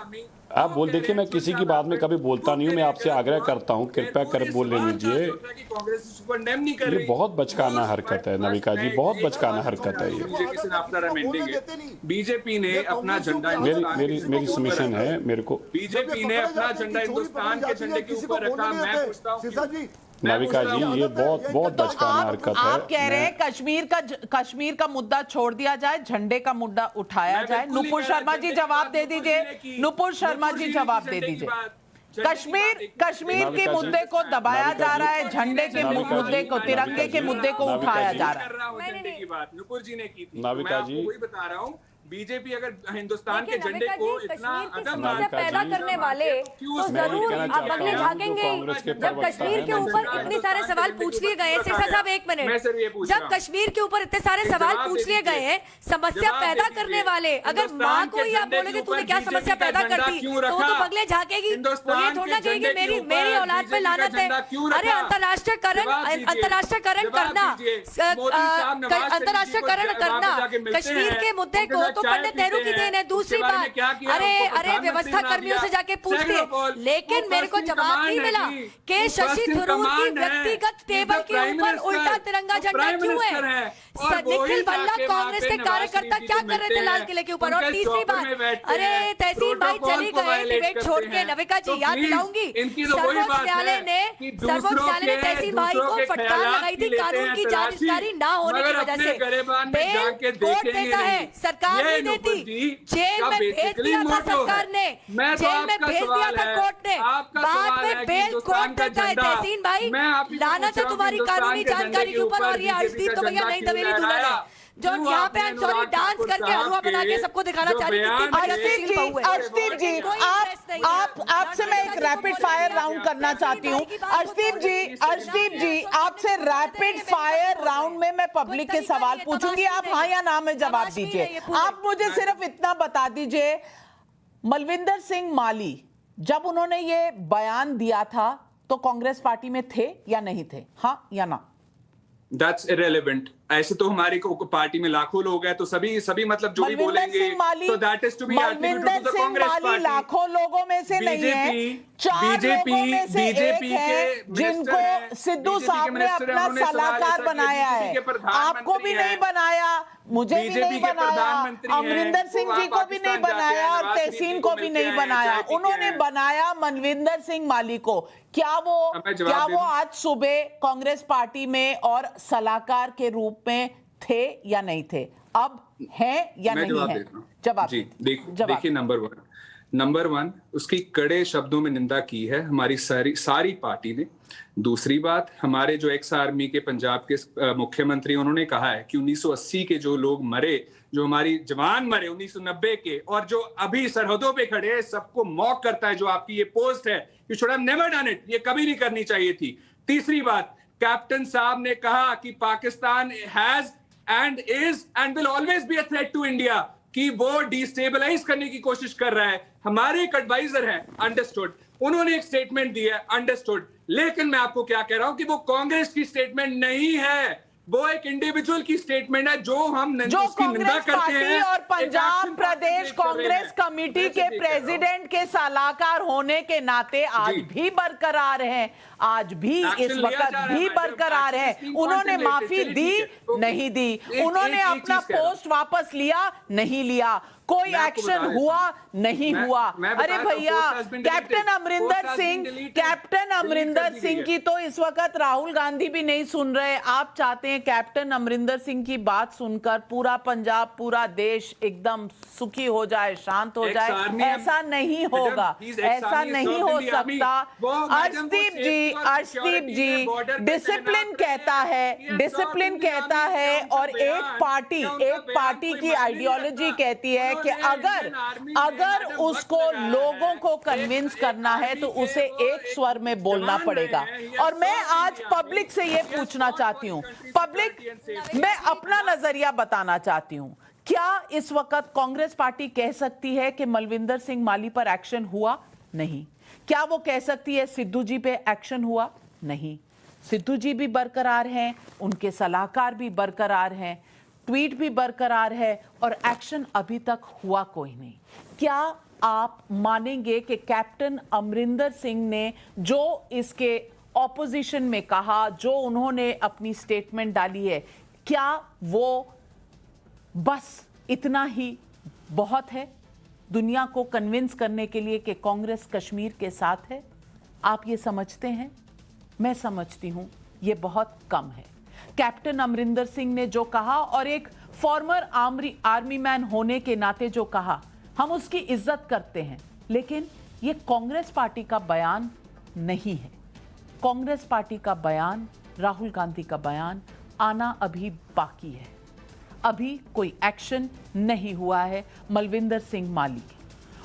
आप बोल। देखिए, मैं किसी की बात में कभी बोलता नहीं हूँ, मैं आपसे आग्रह करता हूँ कृपया कर बोल लेने दीजिए। ये बहुत बचकाना हरकत है नाविका जी, बहुत बचकाना हरकत है ये। बीजेपी ने अपना झंडा, मेरी सबमिशन है, मेरे को बीजेपी ने अपना झंडा हिंदुस्तान के झंडे के ऊपर रखा। मैं पूछता हूँ नाविका जी, ये बहुत बचकाना हरकत है। आप कह रहे हैं कश्मीर का मुद्दा छोड़ दिया जाए, झंडे का मुद्दा उठाया जाए। नुपुर शर्मा जी जवाब दे दीजिए, नुपुर शर्मा जी जवाब दे दीजिए। कश्मीर के मुद्दे को दबाया जा रहा है, झंडे के मुद्दे को, तिरंगे के मुद्दे को उठाया जा रहा है। नुपुर जी ने की थी, नाविका जी वही बता रहा हूँ। बीजेपी अगर हिंदुस्तान के झंडे को इतना समस्या पैदा करने वाले तो जरूर आप अगले झांकेंगे। जब कश्मीर के ऊपर इतने सारे सवाल पूछ लिए गए, सिरसा साहब एक मिनट, जब कश्मीर के ऊपर इतने सारे सवाल पूछ लिए गए हैं, समस्या पैदा करने वाले, अगर माँ को ही आप बोलेंगे तूने क्या समस्या पैदा कर दी, तो वो तो अगले झांकेगी, वो ये थोड़ा कहेगी मेरी औलाद पे लानत है। अरे अंतर्राष्ट्रीयकरण करना, अंतर्राष्ट्रीयकरण करना कश्मीर के मुद्दे को तो पंडित नेहरू की देन है। दूसरी बात, अरे व्यवस्था कर्मियों से जाके पूछते, लेकिन मेरे को जवाब नहीं मिला कि शशि थरूर की व्यक्तिगत टेबल के ऊपर उल्टा तिरंगा झंडा क्यों है। निखिल भल्ला कांग्रेस के कार्यकर्ता क्या कर रहे थे लाल किले के ऊपर। और तीसरी बात, अरे तहसीन भाई चली गए डिबेट छोड़ के, नविका जी याद दिलाऊंगी, सर्वोच्च न्यायालय ने तहसीन भाई को फटकार लगाई थी कानून की जांच जारी ना होने की वजह से। बेल कोर्ट देता है, सरकार नहीं देती। जेल में भेज दिया था सरकार ने, जेल में भेज दिया था कोर्ट ने, बाद में बेल कोर्ट देता है। तहसीन भाई, लानत है तुम्हारी कानूनी जानकारी के ऊपर। और ये अर्शदीप तो भैया नई नवेली दुल्हन है जो यहाँ पे सॉरी डांस करके हलवा बना के सबको दिखाना चाह रही थी। अर्शदीप जी, आपसे मैं एक रैपिड फायर राउंड करना चाहती हूँ। अर्शदीप जी, आपसे रैपिड फायर राउंड में मैं पब्लिक के सवाल पूछूंगी, आप हाँ या ना में जवाब दीजिए। आप मुझे सिर्फ इतना बता दीजिए, मलविंदर सिंह माली जब उन्होंने ये बयान दिया था तो कांग्रेस पार्टी में थे या नहीं थे, हाँ या ना? That's irrelevant. ऐसे तो हमारी पार्टी में लाखों लोग हैं, तो सभी मतलब जो भी बोलेंगे तो that is to be attributed to the Congress party. लाखों लोगों में से नहीं है, 4 लोगों में से एक है जिनको सिद्धू साहब ने अपना सलाहकार बनाया है। आपको भी नहीं बनाया, मुझे भी नहीं बनाया, अमरिंदर सिंह जी को भी नहीं बनाया और तहसीन को भी नहीं बनाया, उन्होंने बनाया मनविंदर सिंह माली को। क्या वो आज सुबह कांग्रेस पार्टी में और सलाहकार के रूप में थे या नहीं थे? अब हैं या नहीं है? जवाब देखिए, नंबर वन उसकी कड़े शब्दों में निंदा की है हमारी सारी पार्टी ने। दूसरी बात, हमारे जो एक्स आर्मी के पंजाब के मुख्यमंत्री, उन्होंने कहा है कि 1980 के जो लोग मरे, जो हमारी जवान मरे 1990 के, और जो अभी सरहदों पे खड़े हैं, सबको मॉक करता है जो आपकी ये पोस्ट है। You should have never done it, ये कभी नहीं करनी चाहिए थी। तीसरी बात, कैप्टन साहब ने कहा कि Pakistan has and is and will always be a threat to India, कि वो डिस्टेबलाइज करने की कोशिश कर रहा है। हमारे एक एडवाइजर हैं, अंडरस्टूड, उन्होंने एक स्टेटमेंट दी है, अंडरस्टूड, लेकिन मैं आपको क्या कह रहा हूं कि वो कांग्रेस की स्टेटमेंट नहीं है, वो एक इंडिविजुअल की स्टेटमेंट है जो हम उसकी निंदा करते हैं। और पंजाब प्रदेश कांग्रेस कमेटी के प्रेसिडेंट के सलाहकार होने के नाते आज भी बरकरार हैं, आज भी इस वक्त भी बरकरार हैं। उन्होंने माफी दी नहीं दी, उन्होंने अपना पोस्ट वापस लिया नहीं लिया, कोई एक्शन हुआ नहीं हुआ। अरे भैया, कैप्टन अमरिंदर सिंह की तो इस वक्त राहुल गांधी भी नहीं सुन रहे। आप चाहते हैं कैप्टन अमरिंदर सिंह की बात सुनकर पूरा पंजाब, पूरा देश एकदम सुखी हो जाए, शांत हो जाए? ऐसा नहीं होगा, ऐसा नहीं हो सकता। अर्शदीप जी, डिसिप्लिन कहता है और एक पार्टी की आइडियोलॉजी कहती है कि अगर उसको लोगों को कन्विंस करना है तो उसे एक स्वर में बोलना पड़ेगा। और मैं आज पब्लिक से ये पूछना चाहती हूँ, पब्लिक, मैं अपना नजरिया बताना चाहती हूँ, क्या इस वक्त कांग्रेस पार्टी कह सकती है कि मलविंदर सिंह माली पर एक्शन हुआ? नहीं। क्या वो कह सकती है सिद्धू जी पे एक्शन हुआ? नहीं। सिद्धू जी भी बरकरार हैं, उनके सलाहकार भी बरकरार हैं, ट्वीट भी बरकरार है और एक्शन अभी तक हुआ कोई नहीं। क्या आप मानेंगे कि कैप्टन अमरिंदर सिंह ने जो इसके ऑपोजिशन में कहा, जो उन्होंने अपनी स्टेटमेंट डाली है, क्या वो बस इतना ही बहुत है दुनिया को कन्विंस करने के लिए कि कांग्रेस कश्मीर के साथ है? आप ये समझते हैं? मैं समझती हूं ये बहुत कम है। कैप्टन अमरिंदर सिंह ने जो कहा और एक फॉर्मर आर्मी मैन होने के नाते जो कहा, हम उसकी इज्जत करते हैं, लेकिन ये कांग्रेस पार्टी का बयान नहीं है। कांग्रेस पार्टी का बयान, राहुल गांधी का बयान आना अभी बाकी है। अभी कोई एक्शन नहीं हुआ है मलविंदर सिंह माली की।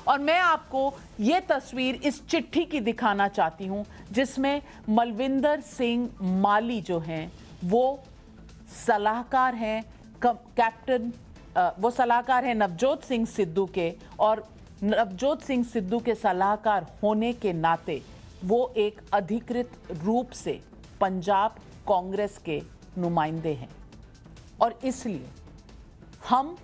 और मैं आपको ये तस्वीर इस चिट्ठी की दिखाना चाहती हूं जिसमें मलविंदर सिंह माली जो हैं वो सलाहकार हैं वो सलाहकार हैं नवजोत सिंह सिद्धू के, और नवजोत सिंह सिद्धू के सलाहकार होने के नाते वो एक अधिकृत रूप से पंजाब कांग्रेस के नुमाइंदे हैं। और इसलिए हम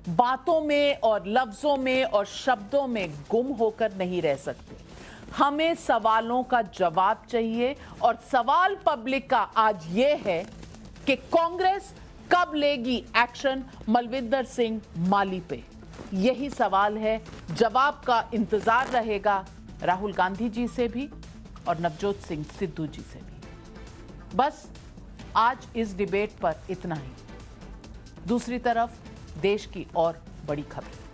बातों में और लफ्जों में और शब्दों में गुम होकर नहीं रह सकते। हमें सवालों का जवाब चाहिए, और सवाल पब्लिक का आज ये है कि कांग्रेस कब लेगी एक्शन मलविंदर सिंह माली पे? यही सवाल है, जवाब का इंतजार रहेगा राहुल गांधी जी से भी और नवजोत सिंह सिद्धू जी से भी। बस आज इस डिबेट पर इतना ही। दूसरी तरफ देश की और बड़ी खबर।